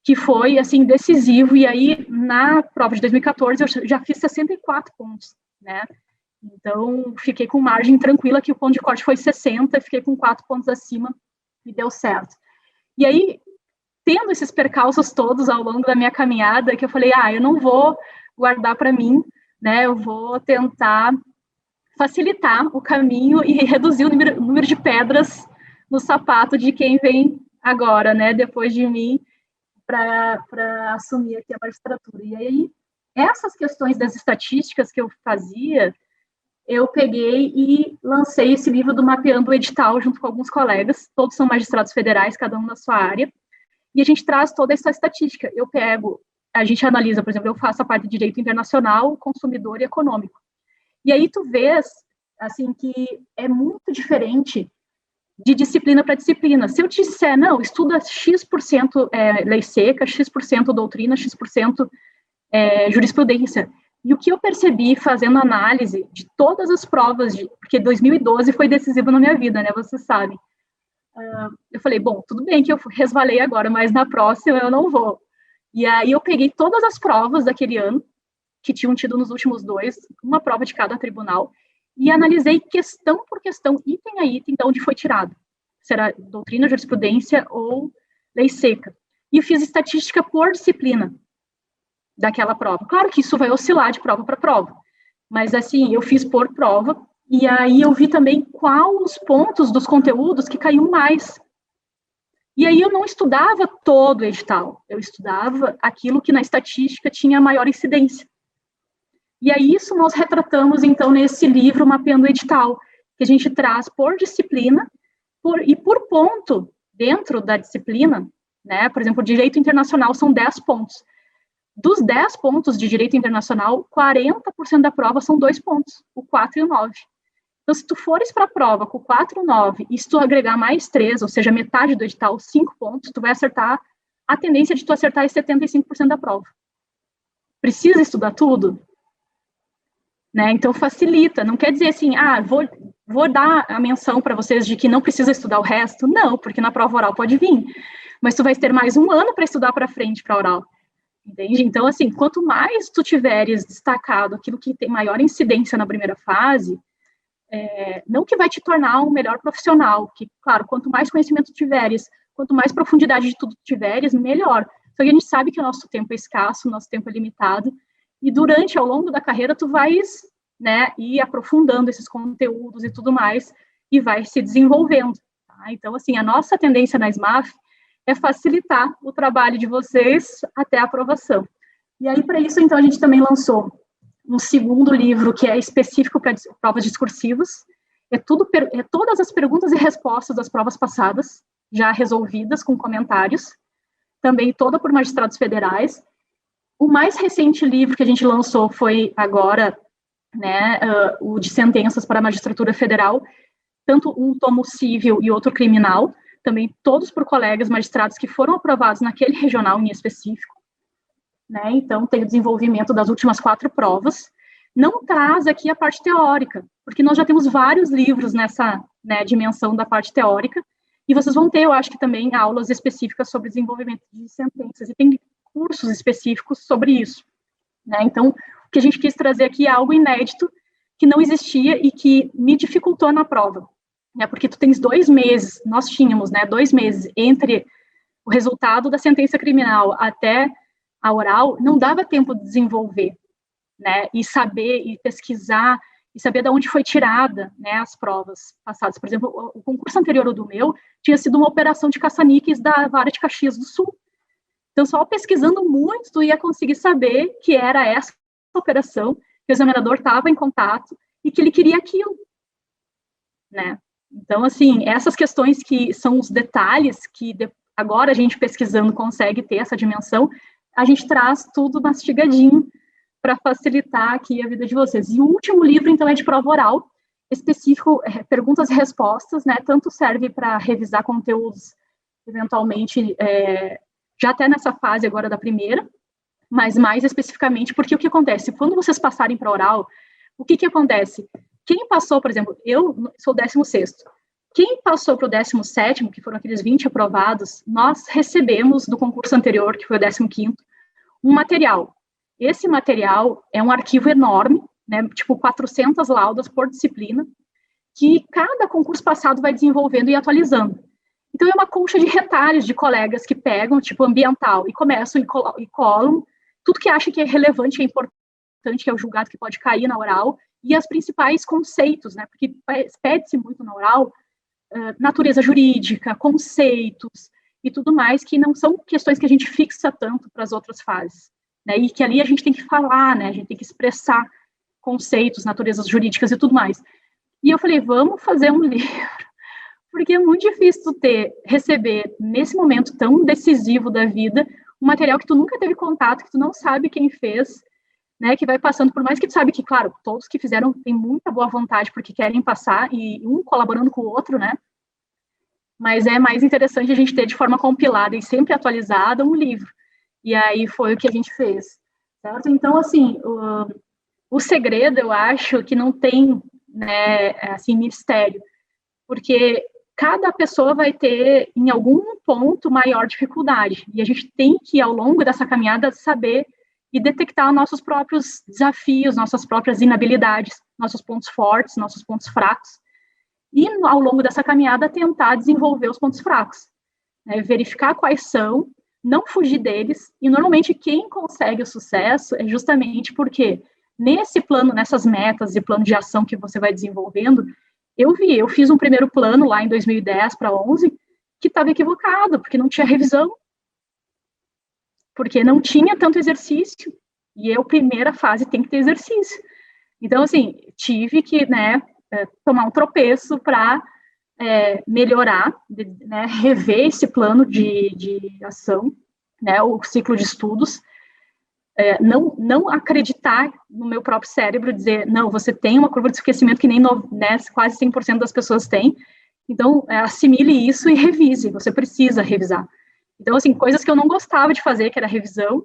que foi, assim, decisivo. E aí, na prova de 2014, eu já fiz 64 pontos, né? Então, fiquei com margem tranquila, que o ponto de corte foi 60, fiquei com 4 pontos acima e deu certo. E aí, tendo esses percalços todos ao longo da minha caminhada, que eu falei, eu não vou guardar para mim, né, eu vou tentar facilitar o caminho e reduzir o número de pedras no sapato de quem vem agora, né, depois de mim, para assumir aqui a magistratura. E aí, essas questões das estatísticas que eu fazia, eu peguei e lancei esse livro do Mapeando o Edital junto com alguns colegas, todos são magistrados federais, cada um na sua área, e a gente traz toda essa estatística. A gente analisa, por exemplo, eu faço a parte de direito internacional, consumidor e econômico. E aí tu vês, assim, que é muito diferente de disciplina para disciplina. Se eu te disser, não, estuda X% lei seca, X% doutrina, X% jurisprudência. E o que eu percebi fazendo análise de todas as provas, porque 2012 foi decisivo na minha vida, né, vocês sabem. Eu falei, bom, tudo bem que eu resvalei agora, mas na próxima eu não vou. E aí eu peguei todas as provas daquele ano, que tinham tido nos últimos 2, uma prova de cada tribunal, e analisei questão por questão, item a item, de onde foi tirado. Se era doutrina, jurisprudência ou lei seca. E eu fiz estatística por disciplina daquela prova. Claro que isso vai oscilar de prova para prova, mas assim, eu fiz por prova, e aí eu vi também quais os pontos dos conteúdos que caíam mais. E aí eu não estudava todo o edital, eu estudava aquilo que na estatística tinha maior incidência. E aí isso nós retratamos, então, nesse livro Mapeando o Edital, que a gente traz por disciplina e por ponto dentro da disciplina, né? Por exemplo, direito internacional são 10 pontos. Dos 10 pontos de direito internacional, 40% da prova são 2 pontos, o 4 e o 9. Então, se tu fores para a prova com 4 e 9, e se tu agregar mais 3, ou seja, metade do edital, 5 pontos, tu vai acertar, a tendência de tu acertar é 75% da prova. Precisa estudar tudo? Né? Então, facilita. Não quer dizer assim, vou dar a menção para vocês de que não precisa estudar o resto. Não, porque na prova oral pode vir. Mas tu vai ter mais um ano para estudar para frente para oral. Entende? Então, assim, quanto mais tu tiveres destacado aquilo que tem maior incidência na primeira fase, não que vai te tornar um melhor profissional, que, claro, quanto mais conhecimento tiveres, quanto mais profundidade de tudo tiveres, melhor. Só que a gente sabe que o nosso tempo é escasso, o nosso tempo é limitado, e ao longo da carreira, tu vais, né, ir aprofundando esses conteúdos e tudo mais, e vai se desenvolvendo. Tá? Então, assim, a nossa tendência na SMAF é facilitar o trabalho de vocês até a aprovação. E aí, para isso, então, a gente também lançou um segundo livro que é específico para provas discursivas, todas as perguntas e respostas das provas passadas, já resolvidas com comentários, também toda por magistrados federais. O mais recente livro que a gente lançou foi agora, né, o de sentenças para a magistratura federal, tanto um tomo civil e outro criminal, também todos por colegas magistrados que foram aprovados naquele regional em específico. Né? Então, tem o desenvolvimento das últimas 4 provas. Não traz aqui a parte teórica, porque nós já temos vários livros nessa, né, dimensão da parte teórica, e vocês vão ter, eu acho que também, aulas específicas sobre desenvolvimento de sentenças, e tem cursos específicos sobre isso. Né? Então, o que a gente quis trazer aqui é algo inédito, que não existia e que me dificultou na prova. Né? Porque tu tens 2 meses, nós tínhamos, né, 2 meses entre o resultado da sentença criminal até a oral, não dava tempo de desenvolver, né, e saber, e pesquisar, e saber de onde foi tirada, né, as provas passadas. Por exemplo, o concurso anterior ao do meu tinha sido uma operação de caça-níqueis da Vara de Caxias do Sul. Então, só pesquisando muito, tu ia conseguir saber que era essa operação, que o examinador estava em contato, e que ele queria aquilo, né. Então, assim, essas questões que são os detalhes que agora a gente pesquisando consegue ter essa dimensão, a gente traz tudo mastigadinho para facilitar aqui a vida de vocês. E o último livro, então, é de prova oral, específico, perguntas e respostas, né? Tanto serve para revisar conteúdos, eventualmente, já até nessa fase agora da primeira, mas mais especificamente, porque o que acontece? Quando vocês passarem para oral, o que acontece? Quem passou, por exemplo, eu sou o 16º, quem passou para o 17º, que foram aqueles 20 aprovados, nós recebemos do concurso anterior, que foi o 15º, um material. Esse material é um arquivo enorme, né, tipo 400 laudas por disciplina, que cada concurso passado vai desenvolvendo e atualizando. Então, é uma concha de retalhos de colegas que pegam, tipo, ambiental, e começam e colam tudo que acha que é relevante, é importante, que é o julgado que pode cair na oral, e as principais conceitos, né, porque pede-se muito na oral, natureza jurídica, conceitos e tudo mais, que não são questões que a gente fixa tanto para as outras fases, né, e que ali a gente tem que falar, né, a gente tem que expressar conceitos, naturezas jurídicas e tudo mais. E eu falei, vamos fazer um livro, porque é muito difícil receber, nesse momento tão decisivo da vida, um material que tu nunca teve contato, que tu não sabe quem fez, né, que vai passando, por mais que tu sabe que, claro, todos que fizeram têm muita boa vontade porque querem passar, e um colaborando com o outro, né, mas é mais interessante a gente ter de forma compilada e sempre atualizada um livro, e aí foi o que a gente fez, certo? Então, assim, o segredo, eu acho, que não tem, né, assim, mistério, porque cada pessoa vai ter, em algum ponto, maior dificuldade, e a gente tem que, ao longo dessa caminhada, saber e detectar nossos próprios desafios, nossas próprias inabilidades, nossos pontos fortes, nossos pontos fracos, e, ao longo dessa caminhada, tentar desenvolver os pontos fracos, né, verificar quais são, não fugir deles, e, normalmente, quem consegue o sucesso é justamente porque, nesse plano, nessas metas e plano de ação que você vai desenvolvendo, eu fiz um primeiro plano lá em 2010 para 11, que estava equivocado, porque não tinha revisão, porque não tinha tanto exercício, e a primeira fase tem que ter exercício. Então, assim, tive que, né, tomar um tropeço para melhorar, né, rever esse plano de ação, né, o ciclo de estudos, não acreditar no meu próprio cérebro, dizer, não, você tem uma curva de esquecimento que nem né, quase 100% das pessoas têm, então assimile isso e revise, você precisa revisar. Então, assim, coisas que eu não gostava de fazer, que era revisão,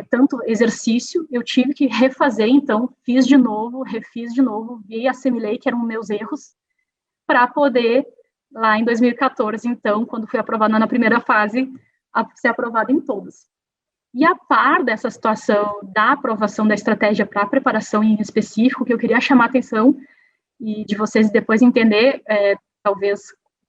tanto exercício, eu tive que refazer, então, fiz de novo, refiz de novo, e assimilei que eram meus erros, para poder, lá em 2014, então, quando fui aprovada na primeira fase, ser aprovada em todas. E a par dessa situação da aprovação da estratégia para a preparação em específico, que eu queria chamar a atenção e de vocês depois entender, talvez,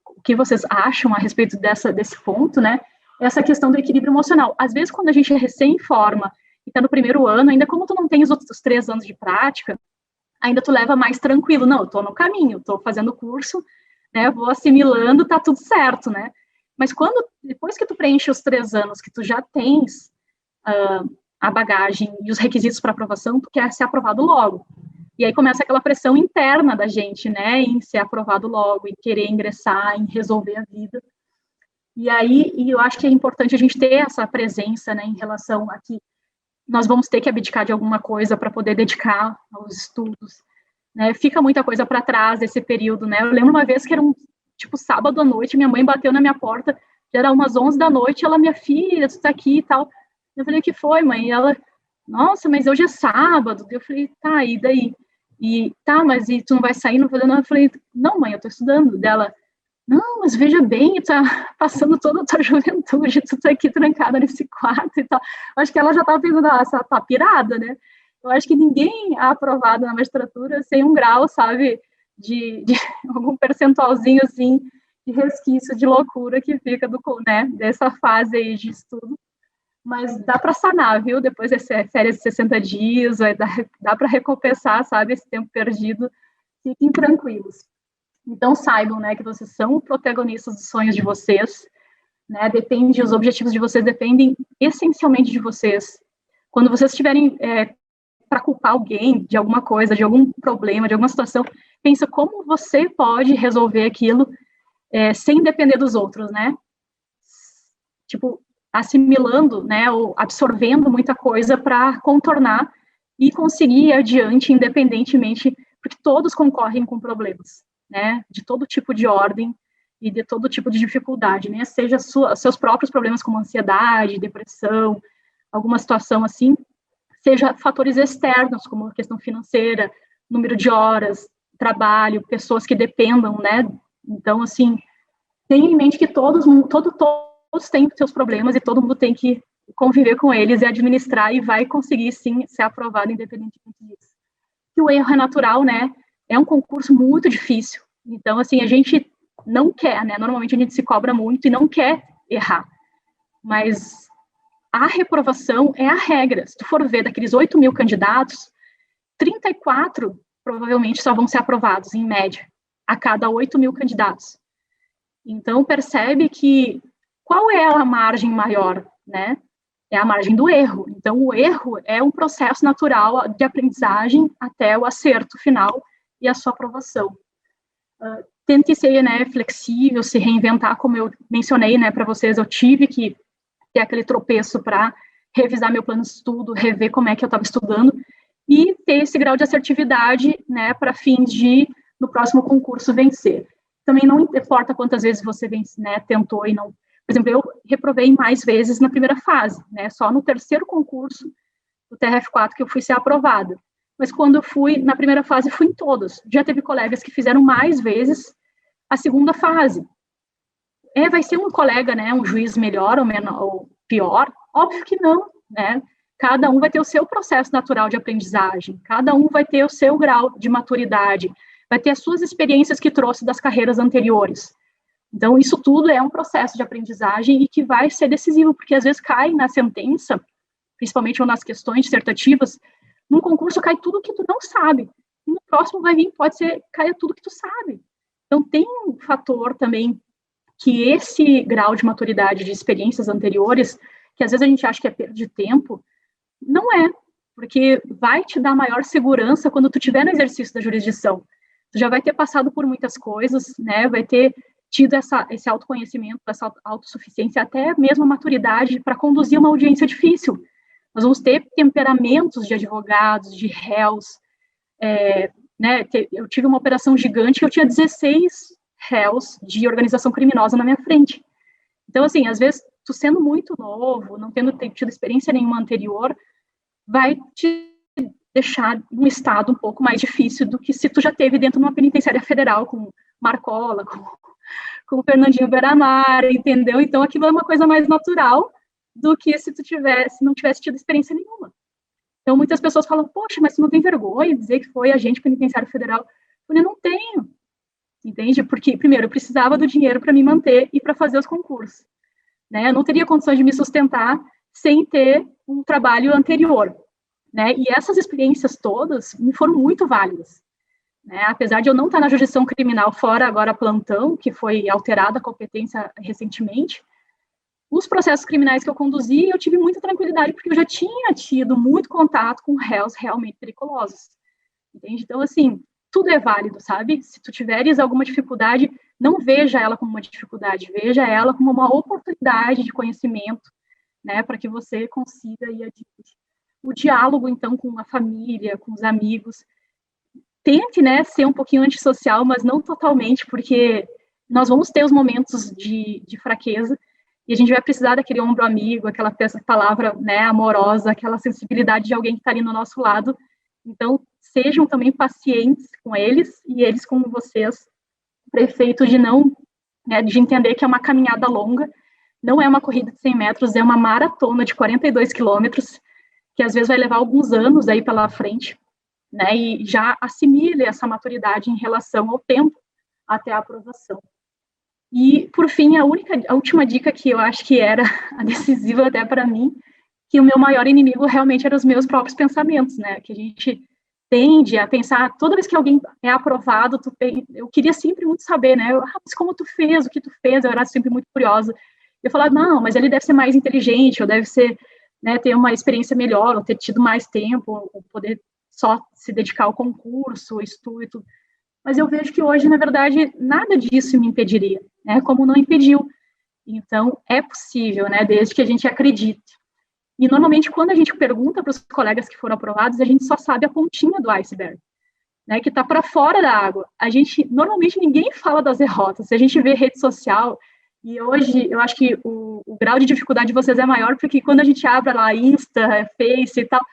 o que vocês acham a respeito desse ponto, né? Essa questão do equilíbrio emocional. Às vezes, quando a gente recém-forma e está no primeiro ano, ainda como tu não tem os outros 3 anos de prática, ainda tu leva mais tranquilo. Não, eu estou no caminho, estou fazendo o curso, né? Vou assimilando, tá tudo certo, né? Mas depois que tu preenche os 3 anos, que tu já tens a bagagem e os requisitos para aprovação, tu quer ser aprovado logo. E aí começa aquela pressão interna da gente, né, em ser aprovado logo, em querer ingressar, em resolver a vida. E aí, eu acho que é importante a gente ter essa presença, né, em relação a que nós vamos ter que abdicar de alguma coisa para poder dedicar aos estudos, né, fica muita coisa para trás desse período, né. Eu lembro uma vez que era sábado à noite, minha mãe bateu na minha porta, já era umas 11 da noite, ela, minha filha, tu tá aqui e tal. Eu falei, o que foi, mãe? E ela, nossa, mas hoje é sábado. Eu falei, tá, e daí? E, tá, mas e tu não vai sair? Não, eu falei, não, mãe, eu tô estudando. Dela, não, mas veja bem, tu tá passando toda a tua juventude, tu tá aqui trancada nesse quarto e tal. Eu acho que ela já tava pensando, essa tá pirada, né? Eu acho que ninguém é aprovado na magistratura sem um grau, sabe, de algum percentualzinho, assim, de resquício de loucura que fica né, dessa fase aí de estudo. Mas dá para sanar, viu? Depois dessa férias de 60 dias, dá para recompensar, sabe, esse tempo perdido. Fiquem tranquilos. Então, saibam, né, que vocês são protagonistas dos sonhos de vocês, né, os objetivos de vocês dependem essencialmente de vocês. Quando vocês estiverem para culpar alguém de alguma coisa, de algum problema, de alguma situação, pensa como você pode resolver aquilo sem depender dos outros, né? Tipo, assimilando, né, ou absorvendo muita coisa para contornar e conseguir ir adiante independentemente, porque todos concorrem com problemas, né, de todo tipo de ordem e de todo tipo de dificuldade, né, seja seus próprios problemas como ansiedade, depressão, alguma situação assim, seja fatores externos, como a questão financeira, número de horas, trabalho, pessoas que dependam, né, então, assim, tenha em mente que todos têm seus problemas e todo mundo tem que conviver com eles e administrar e vai conseguir, sim, ser aprovado independentemente disso. E o erro é natural, né? É um concurso muito difícil. Então, assim, a gente não quer, né? Normalmente a gente se cobra muito e não quer errar. Mas a reprovação é a regra. Se tu for ver daqueles 8 mil candidatos, 34 provavelmente só vão ser aprovados, em média, a cada 8 mil candidatos. Então, percebe que qual é a margem maior, né? É a margem do erro. Então, o erro é um processo natural de aprendizagem até o acerto final e a sua aprovação. Tente ser, né, flexível, se reinventar, como eu mencionei, né, para vocês, eu tive que ter aquele tropeço para revisar meu plano de estudo, rever como é que eu estava estudando e ter esse grau de assertividade, né, para fins de, no próximo concurso, vencer. Também não importa quantas vezes você vence, né, tentou e não. Por exemplo, eu reprovei mais vezes na primeira fase, né, só no terceiro concurso do TRF4 que eu fui ser aprovada. Mas quando eu fui na primeira fase, fui em todos. Já teve colegas que fizeram mais vezes a segunda fase. Vai ser um colega, né, um juiz melhor ou, menor, ou pior? Óbvio que não, né? Cada um vai ter o seu processo natural de aprendizagem, cada um vai ter o seu grau de maturidade, vai ter as suas experiências que trouxe das carreiras anteriores. Então, isso tudo é um processo de aprendizagem e que vai ser decisivo, porque às vezes cai na sentença, principalmente ou nas questões dissertativas, num concurso cai tudo que tu não sabe, e no próximo vai vir, pode ser, caia tudo que tu sabe. Então, tem um fator também que esse grau de maturidade de experiências anteriores, que às vezes a gente acha que é perda de tempo, não é, porque vai te dar maior segurança quando tu estiver no exercício da jurisdição. Tu já vai ter passado por muitas coisas, né, vai ter tido esse autoconhecimento, essa autossuficiência, até mesmo a maturidade para conduzir uma audiência difícil. Nós vamos ter temperamentos de advogados, de réus, né, eu tive uma operação gigante que eu tinha 16 réus de organização criminosa na minha frente. Então, assim, às vezes, tu sendo muito novo, não tendo tido experiência nenhuma anterior, vai te deixar num estado um pouco mais difícil do que se tu já teve dentro de uma penitenciária federal com Marcola, com o Fernandinho Beiramar, entendeu? Então, aquilo é uma coisa mais natural do que se tu não tivesse tido experiência nenhuma. Então, muitas pessoas falam, poxa, mas tu não tem vergonha de dizer que foi agente penitenciário federal? Eu falei, não tenho, entende? Porque, primeiro, eu precisava do dinheiro para me manter e para fazer os concursos, né? Eu não teria condições de me sustentar sem ter um trabalho anterior, né? E essas experiências todas me foram muito válidas, né? Apesar de eu não estar na jurisdição criminal fora agora plantão, que foi alterada a competência recentemente, os processos criminais que eu conduzi, eu tive muita tranquilidade, porque eu já tinha tido muito contato com réus realmente periculosos, entende? Então, assim, tudo é válido, sabe? Se tu tiveres alguma dificuldade, não veja ela como uma dificuldade, veja ela como uma oportunidade de conhecimento, né, para que você consiga ir adiante. O diálogo, então, com a família, com os amigos, tente, né, ser um pouquinho antissocial, mas não totalmente, porque nós vamos ter os momentos de fraqueza, e a gente vai precisar daquele ombro amigo, aquela palavra, né, amorosa, aquela sensibilidade de alguém que está ali no nosso lado. Então, sejam também pacientes com eles, e eles com vocês, para efeito de não, né, de entender que é uma caminhada longa, não é uma corrida de 100 metros, é uma maratona de 42 quilômetros, que às vezes vai levar alguns anos aí pela frente, né, e já assimile essa maturidade em relação ao tempo até a aprovação. E, por fim, a última dica que eu acho que era a decisiva até para mim, que o meu maior inimigo realmente eram os meus próprios pensamentos, né, que a gente tende a pensar, toda vez que alguém é aprovado, eu queria sempre muito saber, né, mas como tu fez, o que tu fez, eu era sempre muito curiosa. Eu falava, não, mas ele deve ser mais inteligente, ou deve ser, né, ter uma experiência melhor, ou ter tido mais tempo, ou poder só se dedicar ao concurso, ao estudo e tudo. mas eu vejo que hoje, na verdade, nada disso me impediria, né, como não impediu. Então, é possível, né, desde que a gente acredite. E, normalmente, quando a gente pergunta para os colegas que foram aprovados, a gente só sabe a pontinha do iceberg, né, que está para fora da água. Normalmente, ninguém fala das derrotas. Se a gente vê rede social, e hoje eu acho que o grau de dificuldade de vocês é maior, porque quando a gente abre lá Insta, Face e tal,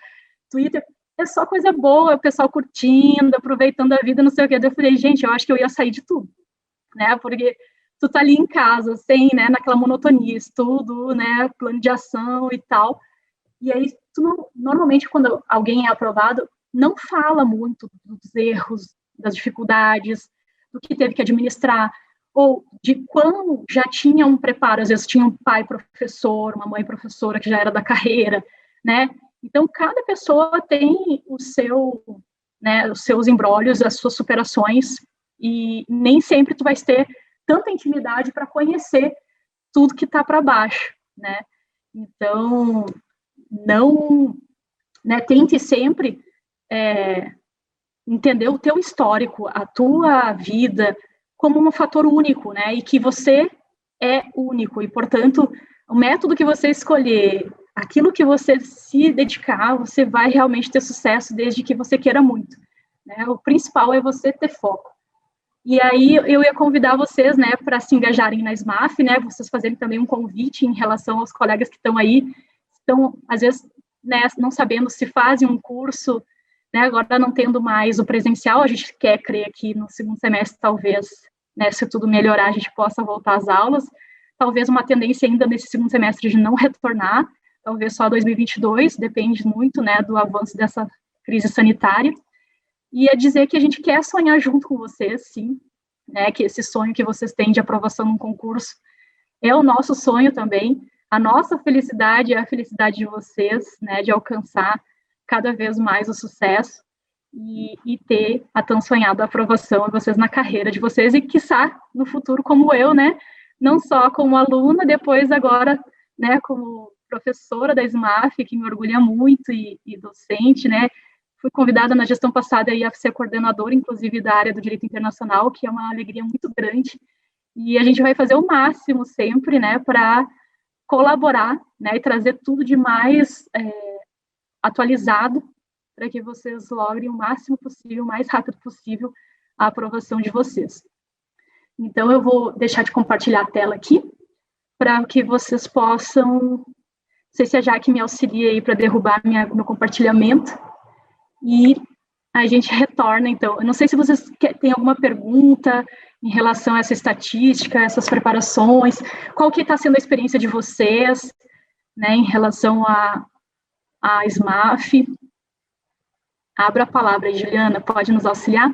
Twitter, é só coisa boa, o pessoal curtindo, aproveitando a vida, não sei o quê. Eu falei, gente, eu acho que eu ia sair de tudo, né, porque tu tá ali em casa, sem, né, naquela monotonia, estudo, né, plano de ação e tal, e aí, normalmente, quando alguém é aprovado, não fala muito dos erros, das dificuldades, do que teve que administrar, ou de quando já tinha um preparo, às vezes tinha um pai professor, uma mãe professora que já era da carreira, né? Então, cada pessoa tem né, os seus embrólios, as suas superações, e nem sempre tu vai ter tanta intimidade para conhecer tudo que está para baixo, né? Então, não, né, tente sempre entender o teu histórico, a tua vida como um fator único, né, e que você é único, e, portanto, o método que você escolher, aquilo que você se dedicar, você vai realmente ter sucesso desde que você queira muito, né, o principal é você ter foco. E aí eu ia convidar vocês, né, para se engajarem na SMAF, né, vocês fazerem também um convite em relação aos colegas que estão aí, estão, às vezes, né, não sabendo se fazem um curso, né, agora não tendo mais o presencial, a gente quer crer que no segundo semestre, talvez, né, se tudo melhorar, a gente possa voltar às aulas, talvez uma tendência ainda nesse segundo semestre de não retornar, talvez só 2022, depende muito, né, do avanço dessa crise sanitária, e é dizer que a gente quer sonhar junto com vocês, sim, né, que esse sonho que vocês têm de aprovação num concurso é o nosso sonho também, a nossa felicidade é a felicidade de vocês, né, de alcançar cada vez mais o sucesso e ter a tão sonhada aprovação de vocês na carreira de vocês e, quiçá, no futuro como eu, né, não só como aluna, depois agora, né, como professora da SMAF, que me orgulha muito, e docente, né, fui convidada na gestão passada a ser coordenadora, inclusive, da área do direito internacional, que é uma alegria muito grande, e a gente vai fazer o máximo sempre, né, para colaborar, né, e trazer tudo de mais atualizado para que vocês logrem o máximo possível, o mais rápido possível, a aprovação de vocês. Então, eu vou deixar de compartilhar a tela aqui, para que vocês possam, não sei se a Jaque me auxilia aí para derrubar meu compartilhamento, e a gente retorna, então. Eu não sei se vocês têm alguma pergunta em relação a essa estatística, essas preparações, qual que está sendo a experiência de vocês, né, em relação a SMAF. Abra a palavra, Juliana, pode nos auxiliar?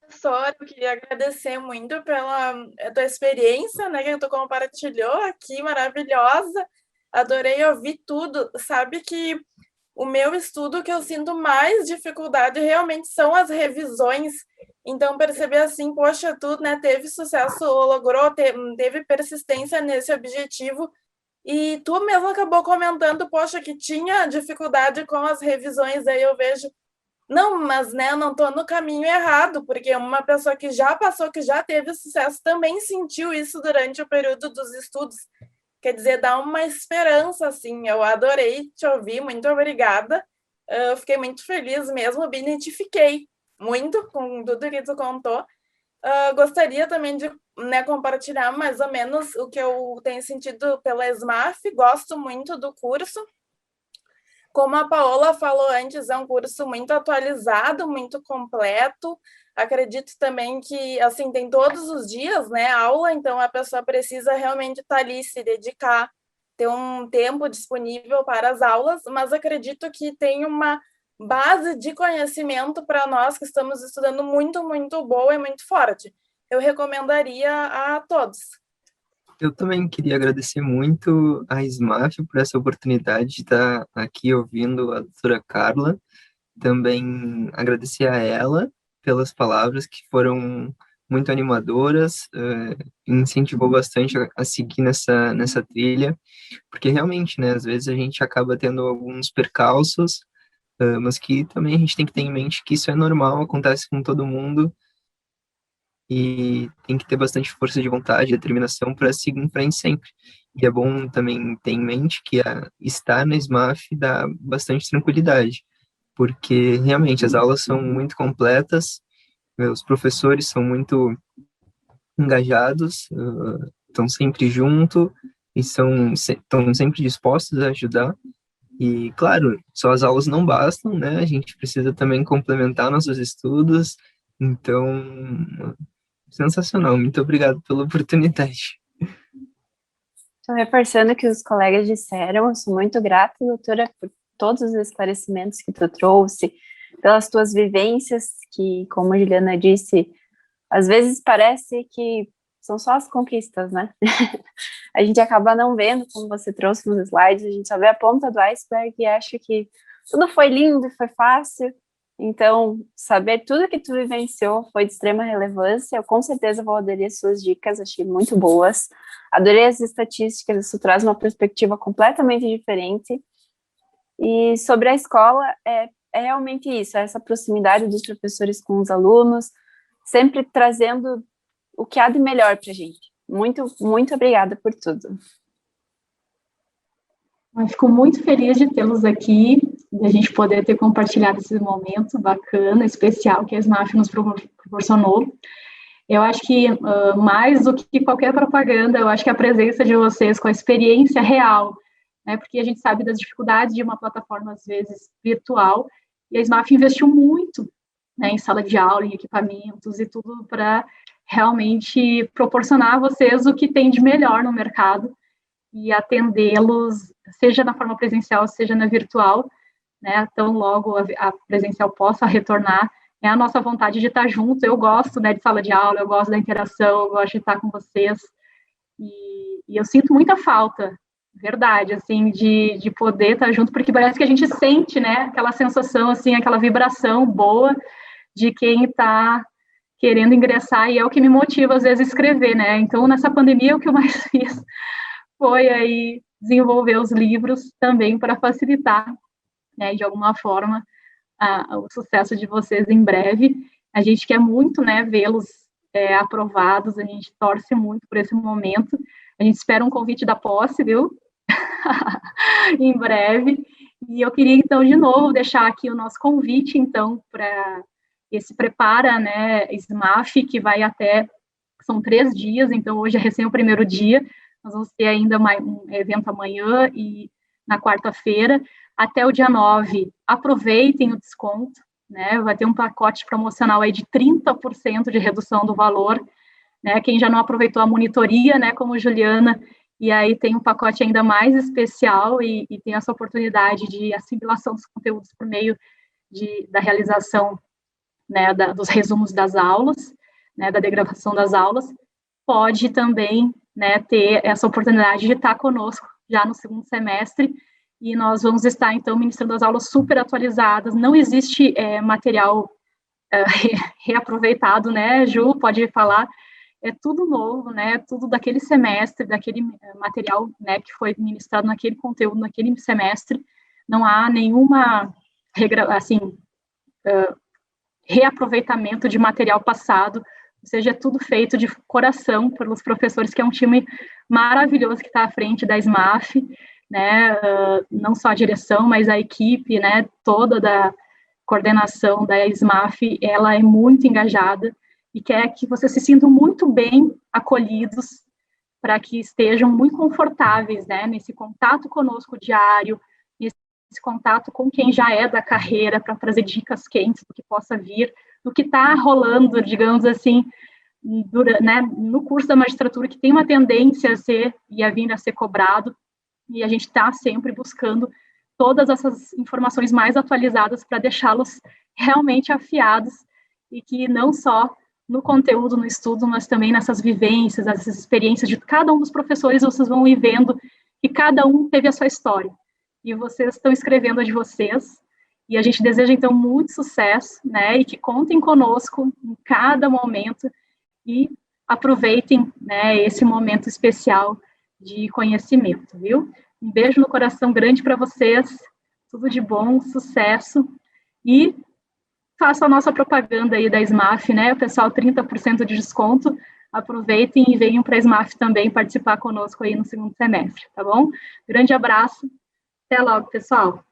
Professora, eu queria agradecer muito pela tua experiência, né, que tu compartilhou aqui, maravilhosa. Adorei ouvir tudo. Sabe que o meu estudo, que eu sinto mais dificuldade realmente são as revisões. Então, perceber assim, poxa, tu, né, teve sucesso, logrou, teve persistência nesse objetivo, e tu mesmo acabou comentando, poxa, que tinha dificuldade com as revisões, aí eu vejo, não, mas, né, eu não estou no caminho errado, porque uma pessoa que já passou, que já teve sucesso, também sentiu isso durante o período dos estudos. Quer dizer, dá uma esperança, assim. Eu adorei te ouvir, muito obrigada. Eu fiquei muito feliz mesmo, me identifiquei muito com tudo que tu contou. Gostaria também de, né, compartilhar mais ou menos o que eu tenho sentido pela SMAF. Gosto muito do curso. Como a Paola falou antes, é um curso muito atualizado, muito completo. Acredito também que, assim, tem todos os dias, né, aula, então a pessoa precisa realmente estar ali, se dedicar, ter um tempo disponível para as aulas, mas acredito que tem uma base de conhecimento para nós que estamos estudando muito, muito boa e muito forte. Eu recomendaria a todos. Eu também queria agradecer muito a SMAF por essa oportunidade de estar aqui ouvindo a doutora Carla. Também agradecer a ela pelas palavras que foram muito animadoras, incentivou bastante a seguir nessa trilha, porque realmente, né, às vezes a gente acaba tendo alguns percalços, mas que também a gente tem que ter em mente que isso é normal, acontece com todo mundo, e tem que ter bastante força de vontade, determinação para seguir em frente sempre. E é bom também ter em mente que estar na SMAF dá bastante tranquilidade, porque realmente as aulas são muito completas, os professores são muito engajados, estão sempre junto e estão sempre dispostos a ajudar. E, claro, só as aulas não bastam, né? A gente precisa também complementar nossos estudos. Então, sensacional. Muito obrigado pela oportunidade. Estou reforçando o que os colegas disseram. Eu sou muito grata, doutora, por todos os esclarecimentos que tu trouxe, pelas tuas vivências, que, como a Juliana disse, às vezes parece que são só as conquistas, né? A gente acaba não vendo, como você trouxe nos slides, a gente só vê a ponta do iceberg e acha que tudo foi lindo, foi fácil. Então, saber tudo que tu vivenciou foi de extrema relevância. Eu com certeza vou aderir às suas dicas, achei muito boas. Adorei as estatísticas, isso traz uma perspectiva completamente diferente. E sobre a escola, é realmente isso, essa proximidade dos professores com os alunos, sempre trazendo o que há de melhor para a gente. Muito, muito obrigada por tudo. Eu fico muito feliz de tê-los aqui, de a gente poder ter compartilhado esse momento bacana, especial, que a SMAF nos proporcionou. Eu acho que, mais do que qualquer propaganda, eu acho que a presença de vocês com a experiência real, né, porque a gente sabe das dificuldades de uma plataforma, às vezes, virtual, e a SMAF investiu muito, né, em sala de aula, em equipamentos e tudo para realmente proporcionar a vocês o que tem de melhor no mercado e atendê-los, seja na forma presencial, seja na virtual, né, tão logo a presencial possa retornar, é a nossa vontade de estar junto. Eu gosto, né, de sala de aula, eu gosto da interação, eu gosto de estar com vocês, e eu sinto muita falta, verdade, assim, de poder estar junto, porque parece que a gente sente, né, aquela sensação, assim, aquela vibração boa de quem está querendo ingressar, e é o que me motiva, às vezes, a escrever, né, então, nessa pandemia, o que eu mais fiz foi aí desenvolver os livros também para facilitar, né, de alguma forma, o sucesso de vocês em breve. A gente quer muito, né, vê-los aprovados, a gente torce muito por esse momento, a gente espera um convite da posse, viu? Em breve. E eu queria, então, de novo, deixar aqui o nosso convite, então, para esse Prepara, né, SMAF, que vai até, são 3 dias, então hoje é recém o primeiro dia, nós vamos ter ainda um evento amanhã e na quarta-feira, até o dia 9, aproveitem o desconto, né, vai ter um pacote promocional aí de 30% de redução do valor, né, quem já não aproveitou a monitoria, né, como Juliana, e aí tem um pacote ainda mais especial e tem essa oportunidade de assimilação dos conteúdos por meio da realização, né, dos resumos das aulas, né, da degravação das aulas, pode também, né, ter essa oportunidade de estar conosco já no segundo semestre, e nós vamos estar, então, ministrando as aulas super atualizadas, não existe material reaproveitado, né, Ju, pode falar, é tudo novo, né, tudo daquele semestre, daquele material, né, que foi ministrado naquele conteúdo, naquele semestre, não há nenhuma, assim, reaproveitamento de material passado, ou seja, é tudo feito de coração pelos professores, que é um time maravilhoso que está à frente da SMAF, né, não só a direção, mas a equipe, né, toda da coordenação da SMAF, ela é muito engajada e quer que vocês se sintam muito bem acolhidos, para que estejam muito confortáveis, né, nesse contato conosco diário, nesse contato com quem já é da carreira, para trazer dicas quentes do que possa vir, do que está rolando, digamos assim, né, no curso da magistratura, que tem uma tendência a ser e a vir a ser cobrado, e a gente está sempre buscando todas essas informações mais atualizadas para deixá-los realmente afiados, e que não só no conteúdo, no estudo, mas também nessas vivências, essas experiências de cada um dos professores, vocês vão ir vendo que cada um teve a sua história, e vocês estão escrevendo a de vocês, e a gente deseja, então, muito sucesso, né, e que contem conosco em cada momento, e aproveitem, né, esse momento especial de conhecimento, viu? Um beijo no coração grande para vocês, tudo de bom, sucesso, e faça a nossa propaganda aí da SMAF, né? Pessoal, 30% de desconto. Aproveitem e venham para a SMAF também participar conosco aí no segundo semestre, tá bom? Grande abraço. Até logo, pessoal.